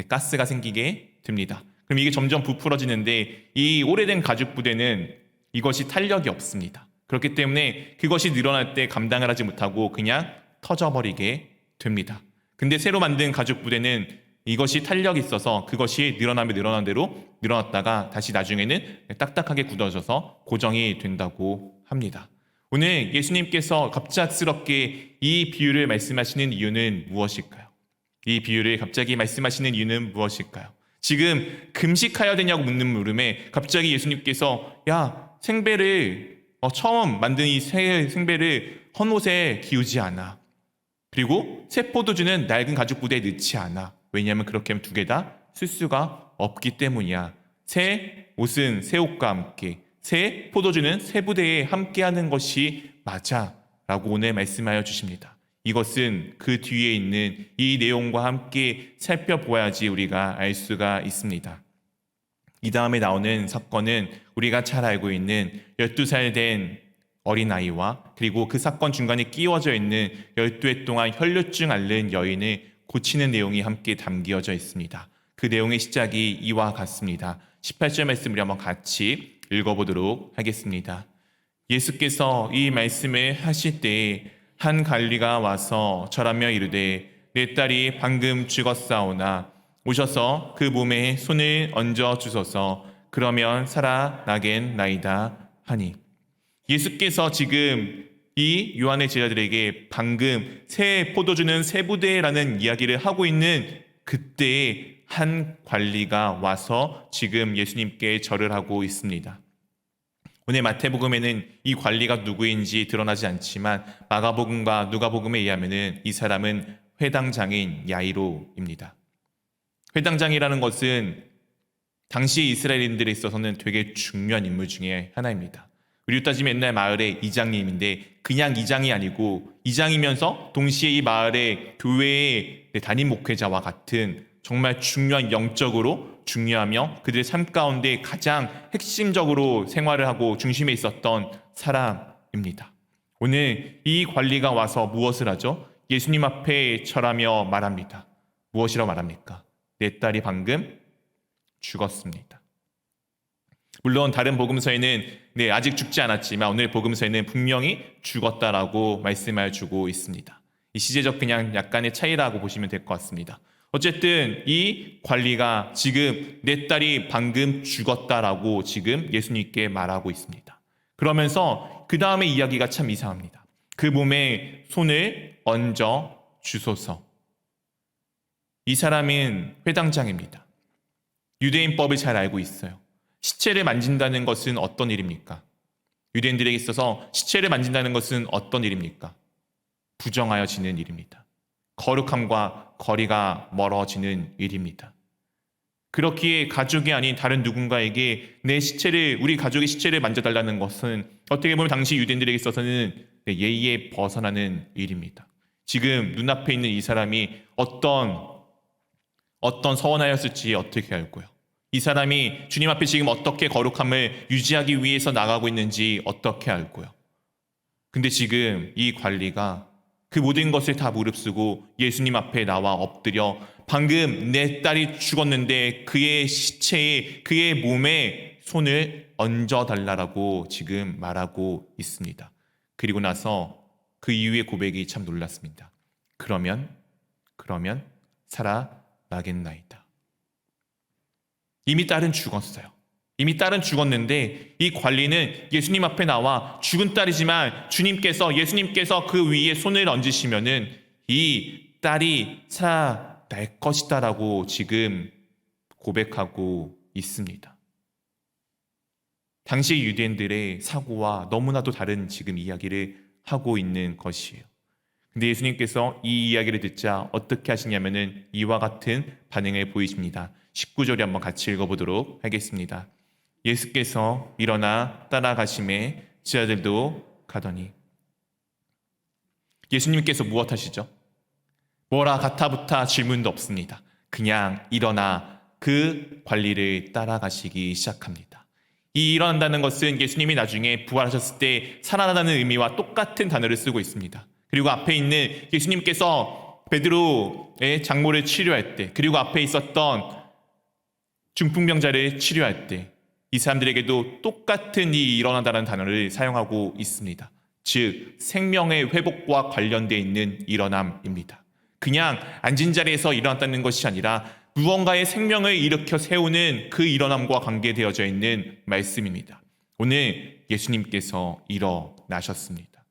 가스가 생기게 됩니다. 그럼 이게 점점 부풀어지는데 이 오래된 가죽 부대는 이것이 탄력이 없습니다. 그렇기 때문에 그것이 늘어날 때 감당을 하지 못하고 그냥 터져버리게 됩니다. 근데 새로 만든 가죽 부대는 이것이 탄력이 있어서 그것이 늘어나면 늘어난 대로 늘어났다가 다시 나중에는 딱딱하게 굳어져서 고정이 된다고 합니다. 오늘 예수님께서 갑작스럽게 이 비유를 말씀하시는 이유는 무엇일까요? 이 비유를 갑자기 말씀하시는 이유는 무엇일까요? 지금 금식해야 되냐고 묻는 물음에 갑자기 예수님께서 생배를 처음 만든 이 생배를 헌옷에 기우지 않아. 그리고 새 포도주는 낡은 가죽 부대에 넣지 않아. 왜냐하면 그렇게 하면 두 개 다 쓸 수가 없기 때문이야. 새 옷은 새 옷과 함께, 새 포도주는 새 부대에 함께하는 것이 맞아 라고 오늘 말씀하여 주십니다. 이것은 그 뒤에 있는 이 내용과 함께 살펴보아야지 우리가 알 수가 있습니다. 이 다음에 나오는 사건은 우리가 잘 알고 있는 12살 된 어린아이와 그리고 그 사건 중간에 끼워져 있는 12해 동안 혈류증 앓는 여인을 고치는 내용이 함께 담겨져 있습니다. 그 내용의 시작이 이와 같습니다. 18절 말씀을 한번 같이 읽어보도록 하겠습니다. 예수께서 이 말씀을 하실 때에 한 관리가 와서 절하며 이르되 내 딸이 방금 죽었사오나 오셔서 그 몸에 손을 얹어 주소서 그러면 살아나겠나이다 하니, 예수께서 지금 이 요한의 제자들에게 방금 새 포도주는 새 부대라는 이야기를 하고 있는 그때에 한 관리가 와서 지금 예수님께 절을 하고 있습니다. 오늘 마태복음에는 이 관리가 누구인지 드러나지 않지만 마가복음과 누가복음에 의하면 이 사람은 회당장인 야이로입니다. 회당장이라는 것은 당시 이스라엘인들에 있어서는 되게 중요한 인물 중에 하나입니다. 우리로 따지면 옛날 마을의 이장님인데 그냥 이장이 아니고 이장이면서 동시에 이 마을의 교회의 담임 목회자와 같은 정말 중요한, 영적으로 중요하며 그들의 삶 가운데 가장 핵심적으로 생활을 하고 중심에 있었던 사람입니다. 오늘 이 관리가 와서 무엇을 하죠? 예수님 앞에 절하며 말합니다. 무엇이라고 말합니까? 내 딸이 방금 죽었습니다. 물론 다른 복음서에는 아직 죽지 않았지만 오늘 복음서에는 분명히 죽었다라고 말씀을 주고 있습니다. 이 시제적 그냥 약간의 차이라고 보시면 될 것 같습니다. 어쨌든 이 관리가 지금 내 딸이 방금 죽었다라고 지금 예수님께 말하고 있습니다. 그러면서 그 다음에 이야기가 참 이상합니다. 그 몸에 손을 얹어 주소서. 이 사람은 회당장입니다. 유대인법을 잘 알고 있어요. 시체를 만진다는 것은 어떤 일입니까? 유대인들에게 있어서 시체를 만진다는 것은 어떤 일입니까? 부정하여지는 일입니다. 거룩함과 거리가 멀어지는 일입니다. 그렇기에 가족이 아닌 다른 누군가에게 우리 가족의 시체를 만져달라는 것은 어떻게 보면 당시 유대인들에게 있어서는 예의에 벗어나는 일입니다. 지금 눈앞에 있는 이 사람이 어떤 서원하였을지 어떻게 알고요? 이 사람이 주님 앞에 지금 어떻게 거룩함을 유지하기 위해서 나가고 있는지 어떻게 알고요? 근데 지금 이 관리가 그 모든 것을 다 무릅쓰고 예수님 앞에 나와 엎드려 방금 내 딸이 죽었는데 그의 시체에, 그의 몸에 손을 얹어달라고 지금 말하고 있습니다. 그리고 나서 그 이후의 고백이 참 놀랐습니다. 그러면 살아나겠나이다. 이미 딸은 죽었어요. 이미 딸은 죽었는데 이 관리는 예수님 앞에 나와 죽은 딸이지만 예수님께서 그 위에 손을 얹으시면은 이 딸이 살아날 것이다라고 지금 고백하고 있습니다. 당시 유대인들의 사고와 너무나도 다른 지금 이야기를 하고 있는 것이에요. 근데 예수님께서 이 이야기를 듣자 어떻게 하시냐면은 이와 같은 반응을 보이십니다. 19절에 한번 같이 읽어보도록 하겠습니다. 예수께서 일어나 따라가심에 제자들도 가더니, 예수님께서 무엇 하시죠? 뭐라 가타부타 질문도 없습니다. 그냥 일어나 그 관리를 따라가시기 시작합니다. 이 일어난다는 것은 예수님이 나중에 부활하셨을 때 살아나는 의미와 똑같은 단어를 쓰고 있습니다. 그리고 앞에 있는 예수님께서 베드로의 장모를 치료할 때, 그리고 앞에 있었던 중풍병자를 치료할 때 이 사람들에게도 똑같은 이 일어난다는 단어를 사용하고 있습니다. 즉 생명의 회복과 관련되어 있는 일어남입니다. 그냥 앉은 자리에서 일어났다는 것이 아니라 무언가의 생명을 일으켜 세우는 그 일어남과 관계되어져 있는 말씀입니다. 오늘 예수님께서 일어나셨습니다.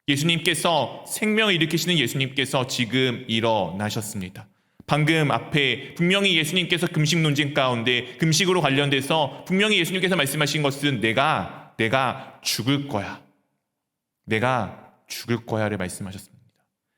예수님께서 생명을 일으키시는 예수님께서 지금 일어나셨습니다. 방금 앞에 분명히 예수님께서 금식 논쟁 가운데 금식으로 관련돼서 분명히 예수님께서 말씀하신 것은 내가 죽을 거야. 내가 죽을 거야를 말씀하셨습니다.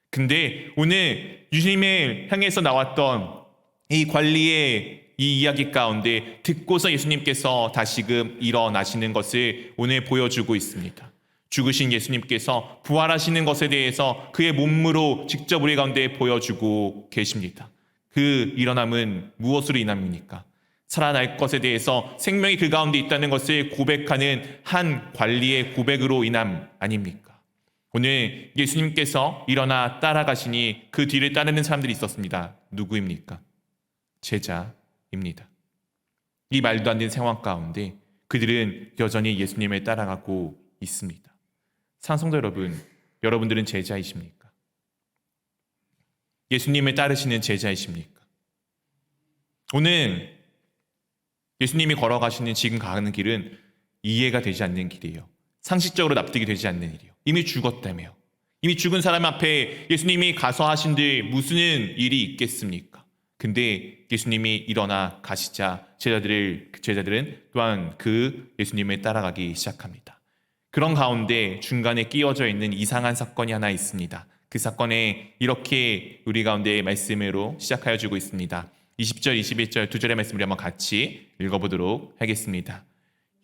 근데 오늘 예수님을 향해서 나왔던 이 관리의 이 이야기 가운데 듣고서 예수님께서 다시금 일어나시는 것을 오늘 보여주고 있습니다. 죽으신 예수님께서 부활하시는 것에 대해서 그의 몸으로 직접 우리 가운데 보여주고 계십니다. 그 일어남은 무엇으로 인함입니까? 살아날 것에 대해서 생명이 그 가운데 있다는 것을 고백하는 한 관리의 고백으로 인함 아닙니까? 오늘 예수님께서 일어나 따라가시니 그 뒤를 따르는 사람들이 있었습니다. 누구입니까? 제자입니다. 이 말도 안 되는 상황 가운데 그들은 여전히 예수님을 따라가고 있습니다. 사랑성도 여러분, 여러분들은 제자이십니까? 예수님을 따르시는 제자이십니까? 오늘 예수님이 걸어가시는 지금 가는 길은 이해가 되지 않는 길이에요. 상식적으로 납득이 되지 않는 일이에요. 이미 죽었다며요. 이미 죽은 사람 앞에 예수님이 가서 하신들 무슨 일이 있겠습니까? 근데 예수님이 일어나 가시자 제자들은 또한 그 예수님을 따라가기 시작합니다. 그런 가운데 중간에 끼워져 있는 이상한 사건이 하나 있습니다. 그 사건에 이렇게 우리 가운데 말씀으로 시작하여 주고 있습니다. 20절, 21절 두 절의 말씀을 한번 같이 읽어보도록 하겠습니다.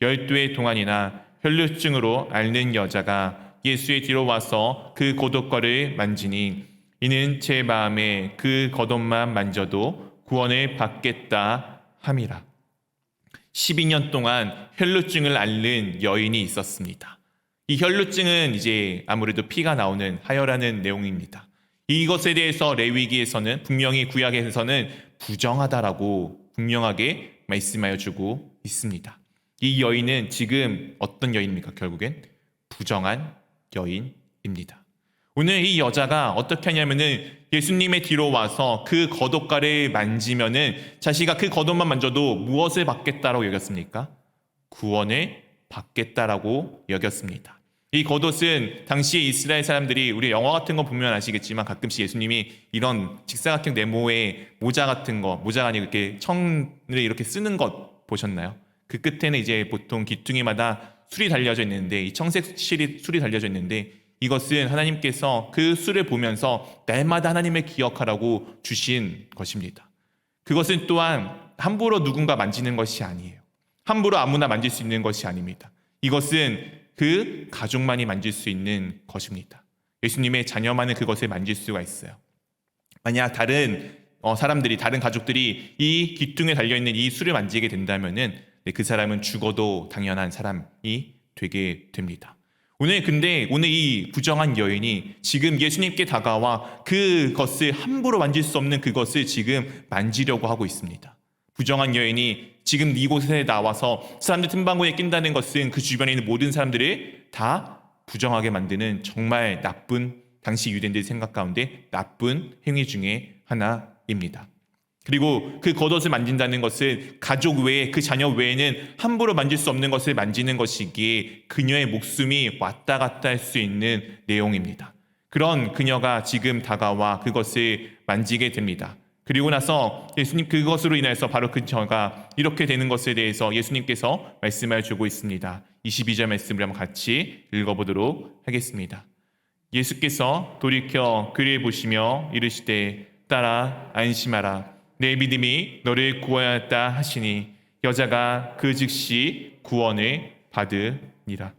12의 동안이나 혈루증으로 앓는 여자가 예수의 뒤로 와서 그 겉옷걸을 만지니 이는 제 마음에 그 겉옷만 만져도 구원을 받겠다 함이라. 12년 동안 혈루증을 앓는 여인이 있었습니다. 이 혈루증은 이제 아무래도 피가 나오는 하혈하는 내용입니다. 이것에 대해서 레위기에서는 분명히 구약에서는 부정하다라고 분명하게 말씀하여 주고 있습니다. 이 여인은 지금 어떤 여인입니까? 결국엔 부정한 여인입니다. 오늘 이 여자가 어떻게 하냐면은 예수님의 뒤로 와서 그 겉옷가를 만지면은 자신이 그 겉옷만 만져도 무엇을 받겠다라고 여겼습니까? 구원을 받겠다라고 여겼습니다. 이 겉옷은 당시에 이스라엘 사람들이 우리 영화 같은 거 보면 아시겠지만 가끔씩 예수님이 이런 직사각형 네모의 모자 같은 거, 모자가 아니고 이렇게 청을 이렇게 쓰는 것 보셨나요? 그 끝에는 이제 보통 귀퉁이마다 술이 달려져 있는데 이 청색 술이 달려져 있는데 이것은 하나님께서 그 술을 보면서 날마다 하나님을 기억하라고 주신 것입니다. 그것은 또한 함부로 누군가 만지는 것이 아니에요. 함부로 아무나 만질 수 있는 것이 아닙니다. 이것은 그 가족만이 만질 수 있는 것입니다. 예수님의 자녀만은 그것을 만질 수가 있어요. 만약 다른 사람들이, 다른 가족들이 이 귀퉁이에 달려있는 이 술을 만지게 된다면은 그 사람은 죽어도 당연한 사람이 되게 됩니다. 오늘 이 부정한 여인이 지금 예수님께 다가와 그것을 함부로 만질 수 없는 그것을 지금 만지려고 하고 있습니다. 부정한 여인이 지금 이곳에 나와서 사람들 틈바구니에 낀다는 것은 그 주변에 있는 모든 사람들을 다 부정하게 만드는 정말 나쁜, 당시 유대인들의 생각 가운데 나쁜 행위 중에 하나입니다. 그리고 그 겉옷을 만진다는 것은 가족 외에, 그 자녀 외에는 함부로 만질 수 없는 것을 만지는 것이기에 그녀의 목숨이 왔다 갔다 할 수 있는 내용입니다. 그런 그녀가 지금 다가와 그것을 만지게 됩니다. 그리고 나서 예수님 그것으로 인해서 바로 그녀가 이렇게 되는 것에 대해서 예수님께서 말씀을 주고 있습니다. 22절 말씀을 한번 같이 읽어보도록 하겠습니다. 예수께서 돌이켜 그를 보시며 이르시되 딸아 안심하라. 내 믿음이 너를 구원하였다 하시니 여자가 그 즉시 구원을 받으니라.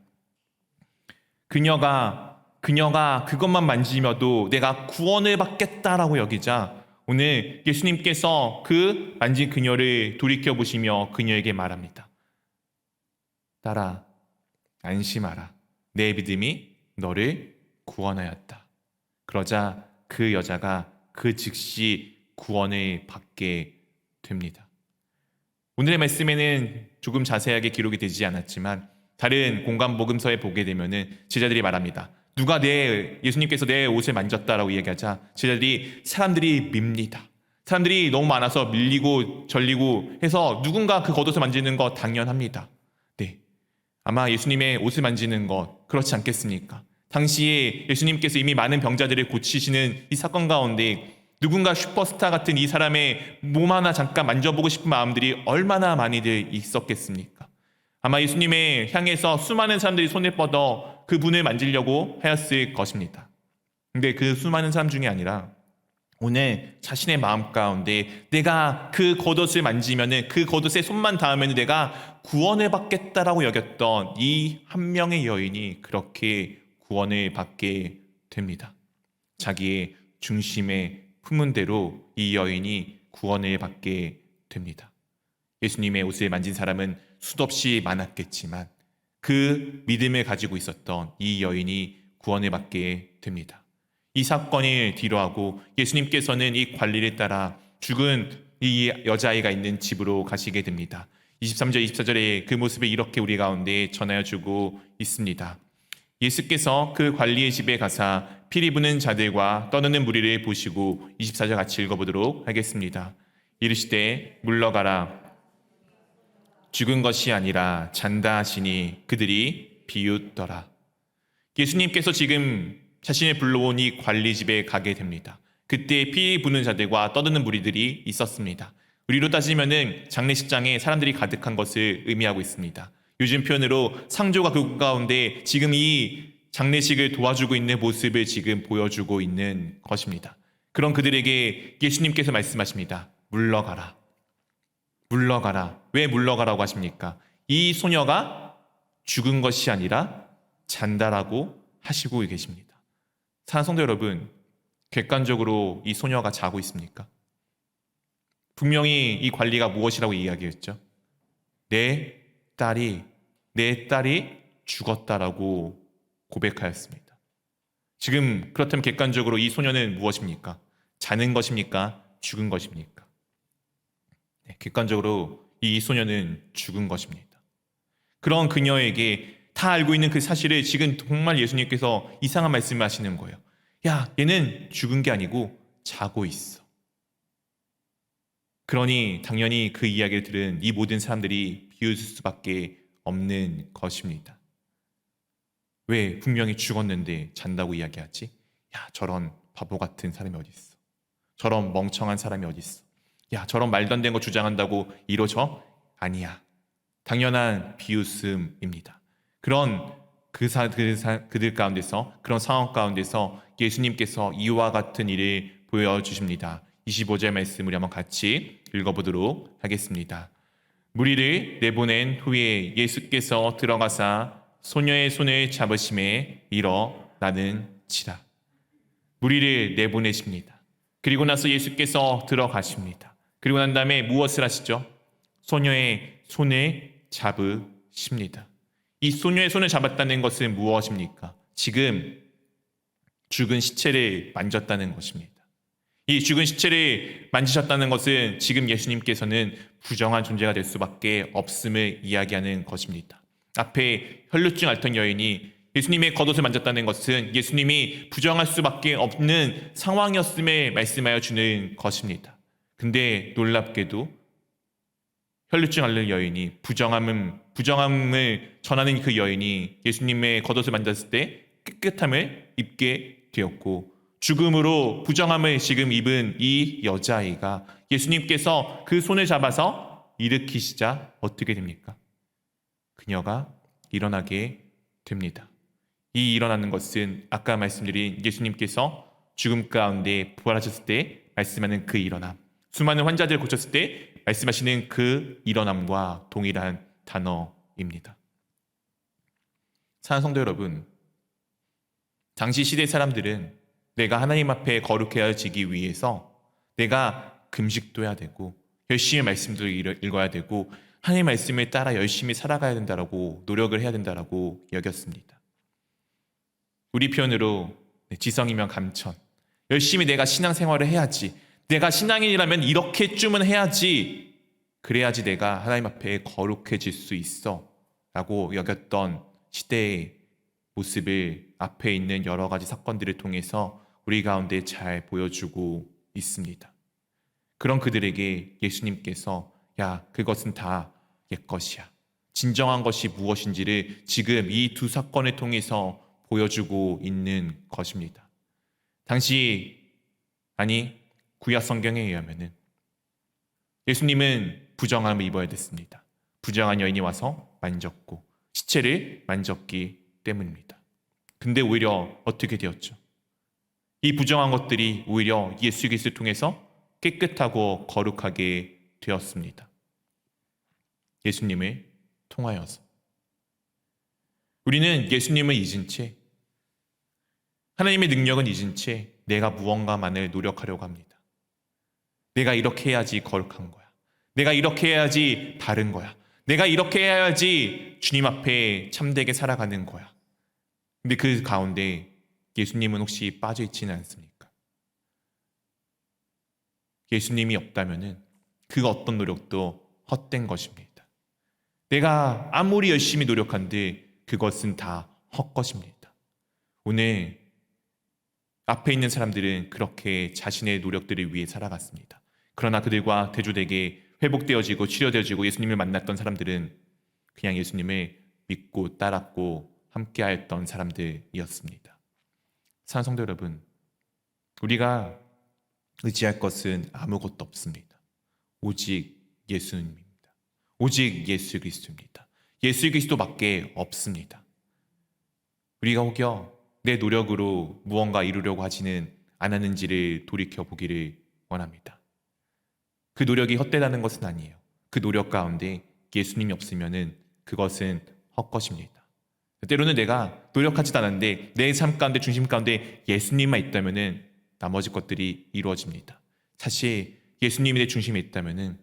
그녀가 그것만 만지며도 내가 구원을 받겠다라고 여기자 오늘 예수님께서 그 만진 그녀를 돌이켜보시며 그녀에게 말합니다. 딸아 안심하라. 내 믿음이 너를 구원하였다. 그러자 그 여자가 그 즉시 구원을 받게 됩니다. 오늘의 말씀에는 조금 자세하게 기록이 되지 않았지만 다른 공간 복음서에 보게 되면은 제자들이 말합니다. 누가 예수님께서 내 옷을 만졌다라고 얘기하자 사람들이 밉니다. 사람들이 너무 많아서 밀리고 절리고 해서 누군가 그 겉옷을 만지는 거 당연합니다. 네, 아마 예수님의 옷을 만지는 것 그렇지 않겠습니까? 당시에 예수님께서 이미 많은 병자들을 고치시는 이 사건 가운데 누군가 슈퍼스타 같은 이 사람의 몸 하나 잠깐 만져보고 싶은 마음들이 얼마나 많이들 있었겠습니까? 아마 예수님을 향해서 수많은 사람들이 손을 뻗어 그분을 만지려고 하였을 것입니다. 근데 그 수많은 사람 중에 아니라 오늘 자신의 마음 가운데 내가 그 겉옷을 만지면은 그 겉옷에 손만 닿으면 내가 구원을 받겠다라고 여겼던 이 한 명의 여인이 그렇게 구원을 받게 됩니다. 자기의 중심에 품은 대로 이 여인이 구원을 받게 됩니다. 예수님의 옷을 만진 사람은 수도 없이 많았겠지만 그 믿음을 가지고 있었던 이 여인이 구원을 받게 됩니다. 이 사건을 뒤로하고 예수님께서는 이 관리를 따라 죽은 이 여자아이가 있는 집으로 가시게 됩니다. 23절, 24절에 그 모습을 이렇게 우리 가운데 전하여 주고 있습니다. 예수께서 그 관리의 집에 가사 피리 부는 자들과 떠드는 무리를 보시고 24절 같이 읽어보도록 하겠습니다. 이르시되 물러가라. 죽은 것이 아니라 잔다 하시니 그들이 비웃더라. 예수님께서 지금 자신을 불러온 이 관리집에 가게 됩니다. 그때 피 부는 자들과 떠드는 무리들이 있었습니다. 우리로 따지면은 장례식장에 사람들이 가득한 것을 의미하고 있습니다. 요즘 표현으로 상조가 그 가운데 지금 이 장례식을 도와주고 있는 모습을 지금 보여주고 있는 것입니다. 그런 그들에게 예수님께서 말씀하십니다. 물러가라. 물러가라. 왜 물러가라고 하십니까? 이 소녀가 죽은 것이 아니라 잔다라고 하시고 계십니다. 사랑하는 성도 여러분, 객관적으로 이 소녀가 자고 있습니까? 분명히 이 관리가 무엇이라고 이야기했죠? 내 딸이 죽었다라고 고백하였습니다. 지금 그렇다면 객관적으로 이 소녀는 무엇입니까? 자는 것입니까? 죽은 것입니까? 네, 객관적으로 이 소녀는 죽은 것입니다. 그런 그녀에게 다 알고 있는 그 사실을 지금 정말 예수님께서 이상한 말씀을 하시는 거예요. 야, 얘는 죽은 게 아니고 자고 있어. 그러니 당연히 그 이야기를 들은 이 모든 사람들이 비웃을 수밖에 없는 것입니다. 왜 분명히 죽었는데 잔다고 이야기하지? 야, 저런 바보 같은 사람이 어디 있어? 저런 멍청한 사람이 어디 있어? 야, 저런 말도 안 되는 거 주장한다고 이러죠? 아니야. 당연한 비웃음입니다. 그런 그들 가운데서, 그런 상황 가운데서 예수님께서 이와 같은 일을 보여주십니다. 25절 말씀 우리 한번 같이 읽어보도록 하겠습니다. 무리를 내보낸 후에 예수께서 들어가사 소녀의 손을 잡으심에 일어나는지라. 무리를 내보내십니다. 그리고 나서 예수께서 들어가십니다. 그리고 난 다음에 무엇을 하시죠? 소녀의 손을 잡으십니다. 이 소녀의 손을 잡았다는 것은 무엇입니까? 지금 죽은 시체를 만졌다는 것입니다. 이 죽은 시체를 만지셨다는 것은 지금 예수님께서는 부정한 존재가 될 수밖에 없음을 이야기하는 것입니다. 앞에 혈루증 앓던 여인이 예수님의 겉옷을 만졌다는 것은 예수님이 부정할 수밖에 없는 상황이었음을 말씀하여 주는 것입니다. 근데 놀랍게도 혈루증 앓는 여인이 부정함을 전하는 그 여인이 예수님의 겉옷을 만졌을 때 깨끗함을 입게 되었고, 죽음으로 부정함을 지금 입은 이 여자아이가 예수님께서 그 손을 잡아서 일으키시자 어떻게 됩니까? 그녀가 일어나게 됩니다. 이 일어나는 것은 아까 말씀드린 예수님께서 죽음 가운데 부활하셨을 때 말씀하는 그 일어남, 수많은 환자들을 고쳤을 때 말씀하시는 그 일어남과 동일한 단어입니다. 사랑하는 성도 여러분, 당시 시대 사람들은 내가 하나님 앞에 거룩해지기 위해서 내가 금식도 해야 되고 열심히 말씀도 읽어야 되고 하나님 말씀에 따라 열심히 살아가야 된다라고 노력을 해야 된다라고 여겼습니다. 우리 표현으로 지성이면 감천, 열심히 내가 신앙생활을 해야지, 내가 신앙인이라면 이렇게쯤은 해야지, 그래야지 내가 하나님 앞에 거룩해질 수 있어 라고 여겼던 시대의 모습을 앞에 있는 여러 가지 사건들을 통해서 우리 가운데 잘 보여주고 있습니다. 그런 그들에게 예수님께서 야, 그것은 다 옛것이야, 진정한 것이 무엇인지를 지금 이 두 사건을 통해서 보여주고 있는 것입니다. 구약 성경에 의하면 예수님은 부정함을 입어야 됐습니다. 부정한 여인이 와서 만졌고 시체를 만졌기 때문입니다. 근데 오히려 어떻게 되었죠? 이 부정한 것들이 오히려 예수 그리스도를 통해서 깨끗하고 거룩하게 되었습니다. 예수님을 통하여서. 우리는 예수님을 잊은 채, 하나님의 능력은 잊은 채 내가 무언가만을 노력하려고 합니다. 내가 이렇게 해야지 거룩한 거야. 내가 이렇게 해야지 바른 거야. 내가 이렇게 해야지 주님 앞에 참되게 살아가는 거야. 근데 그 가운데 예수님은 혹시 빠져 있지는 않습니까? 예수님이 없다면은 그 어떤 노력도 헛된 것입니다. 내가 아무리 열심히 노력한들 그것은 다 헛것입니다. 오늘 앞에 있는 사람들은 그렇게 자신의 노력들을 위해 살아갔습니다. 그러나 그들과 대조되게 회복되어지고 치료되어지고 예수님을 만났던 사람들은 그냥 예수님을 믿고 따랐고 함께하였던 사람들이었습니다. 사랑하는 성도 여러분, 우리가 의지할 것은 아무것도 없습니다. 오직 예수님입니다. 오직 예수 그리스도입니다. 예수 그리스도밖에 없습니다. 우리가 혹여 내 노력으로 무언가 이루려고 하지는 않았는지를 돌이켜보기를 원합니다. 그 노력이 헛되다는 것은 아니에요. 그 노력 가운데 예수님이 없으면 그것은 헛것입니다. 때로는 내가 노력하지도 않았는데 내 삶 가운데 중심 가운데 예수님만 있다면 나머지 것들이 이루어집니다. 사실 예수님이 내 중심에 있다면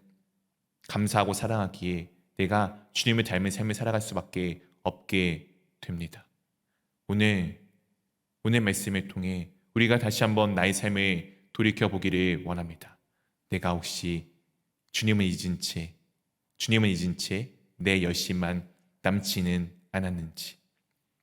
감사하고 사랑하기에 내가 주님을 닮은 삶을 살아갈 수밖에 없게 됩니다. 오늘 말씀을 통해 우리가 다시 한번 나의 삶을 돌이켜보기를 원합니다. 내가 혹시 주님을 잊은 채 내 열심만 남지는 않았는지,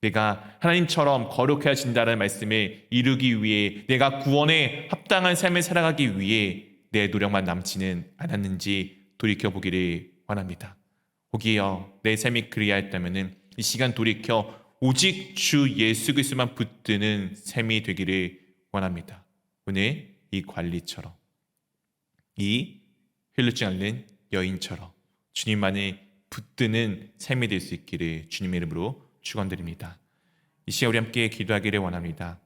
내가 하나님처럼 거룩해진다는 말씀을 이루기 위해 내가 구원에 합당한 삶을 살아가기 위해 내 노력만 남지는 않았는지 돌이켜보기를 원합니다. 혹이요 내 삶이 그리하였다면 이 시간 돌이켜 오직 주 예수 그리스도만 붙드는 삶이 되기를 원합니다. 오늘 이 관리처럼, 이 혈루증 앓는 여인처럼 주님만을 붙드는 삶이 될 수 있기를 주님의 이름으로 축원드립니다. 이 시간 우리 함께 기도하기를 원합니다.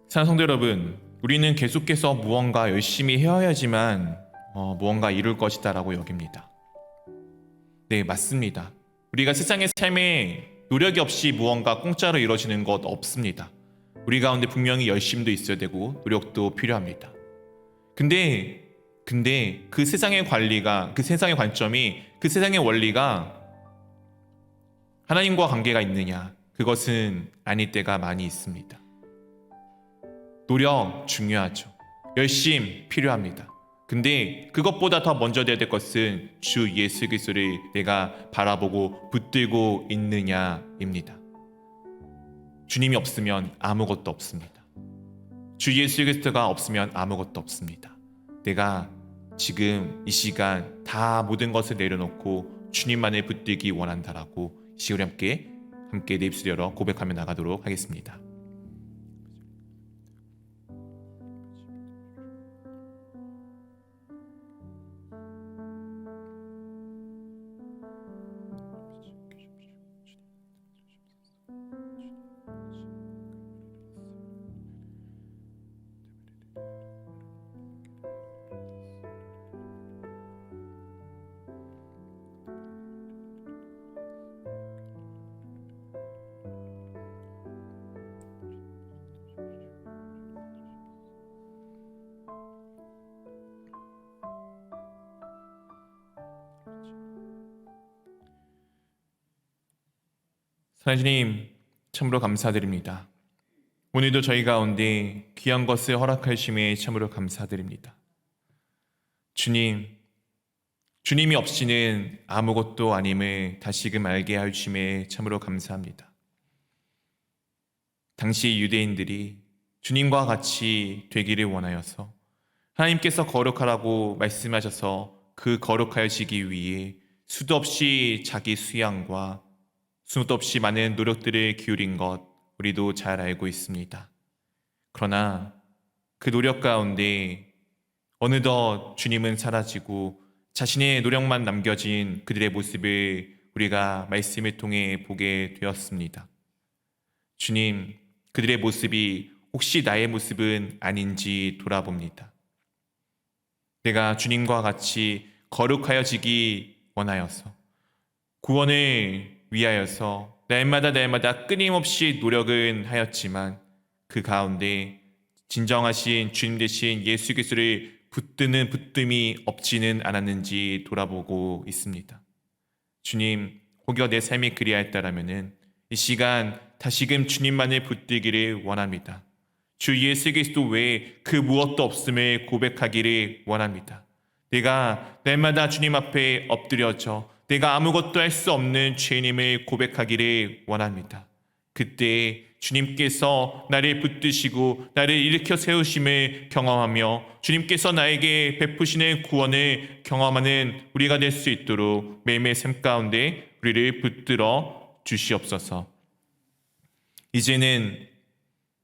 사랑하는 성도 여러분, 우리는 계속해서 무언가 열심히 해야지만 무언가 이룰 것이다 라고 여깁니다. 네, 맞습니다. 우리가 세상의 삶에 노력이 없이 무언가 공짜로 이루어지는 것 없습니다. 우리 가운데 분명히 열심도 있어야 되고 노력도 필요합니다. 근데 그 세상의 관리가, 그 세상의 관점이, 그 세상의 원리가 하나님과 관계가 있느냐, 그것은 아닐 때가 많이 있습니다. 노력 중요하죠. 열심 필요합니다. 근데 그것보다 더 먼저 돼야 될 것은 주 예수 그리스도를 내가 바라보고 붙들고 있느냐입니다. 주님이 없으면 아무것도 없습니다. 주 예수 그리스도가 없으면 아무것도 없습니다. 내가 지금 이 시간 다 모든 것을 내려놓고 주님만을 붙들기 원한다라고 이 시간 함께 내 입술 열어 고백하며 나가도록 하겠습니다. 하나님, 참으로 감사드립니다. 오늘도 저희 가운데 귀한 것을 허락하심에 참으로 감사드립니다. 주님이 없이는 아무것도 아님을 다시금 알게 하심에 참으로 감사합니다. 당시 유대인들이 주님과 같이 되기를 원하여서 하나님께서 거룩하라고 말씀하셔서 그 거룩하여지기 위해 수도 없이 자기 수양과 수도 없이 많은 노력들을 기울인 것 우리도 잘 알고 있습니다. 그러나 그 노력 가운데 어느덧 주님은 사라지고 자신의 노력만 남겨진 그들의 모습을 우리가 말씀을 통해 보게 되었습니다. 주님, 그들의 모습이 혹시 나의 모습은 아닌지 돌아봅니다. 내가 주님과 같이 거룩하여지기 원하여서 구원을 위하여서 날마다 끊임없이 노력은 하였지만 그 가운데 진정하신 주님 되신 예수 그리스도를 붙드는 붙듦이 없지는 않았는지 돌아보고 있습니다. 주님, 혹여 내 삶이 그리하였다라면은 이 시간 다시금 주님만을 붙들기를 원합니다. 주 예수 그리스도 외에 그 무엇도 없음을 고백하기를 원합니다. 내가 날마다 주님 앞에 엎드려져 내가 아무것도 할 수 없는 죄인임을 고백하기를 원합니다. 그때 주님께서 나를 붙드시고 나를 일으켜 세우심을 경험하며 주님께서 나에게 베푸시는 구원을 경험하는 우리가 될 수 있도록 매일매일 삶 가운데 우리를 붙들어 주시옵소서. 이제는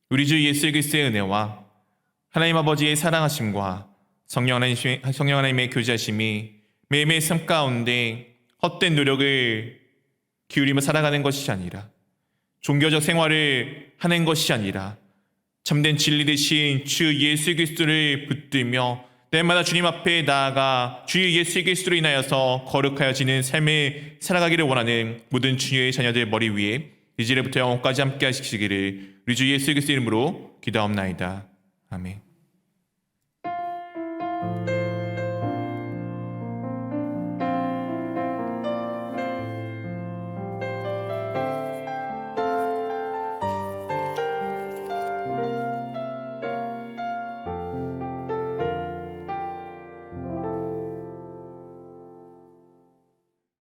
우리 주 예수 그리스도의 은혜와 하나님 아버지의 사랑하심과 성령 하나님의 교제하심이 매일매일 삶 가운데 헛된 노력을 기울이며 살아가는 것이 아니라 종교적 생활을 하는 것이 아니라 참된 진리 대신 주 예수 그리스도를 붙들며 날마다 주님 앞에 나아가 주 예수 그리스도로 인하여서 거룩하여지는 삶을 살아가기를 원하는 모든 주의 자녀들 머리 위에 이제부터 영원까지 함께 하시기를 우리 주 예수 그리스도 이름으로 기도하옵나이다. 아멘.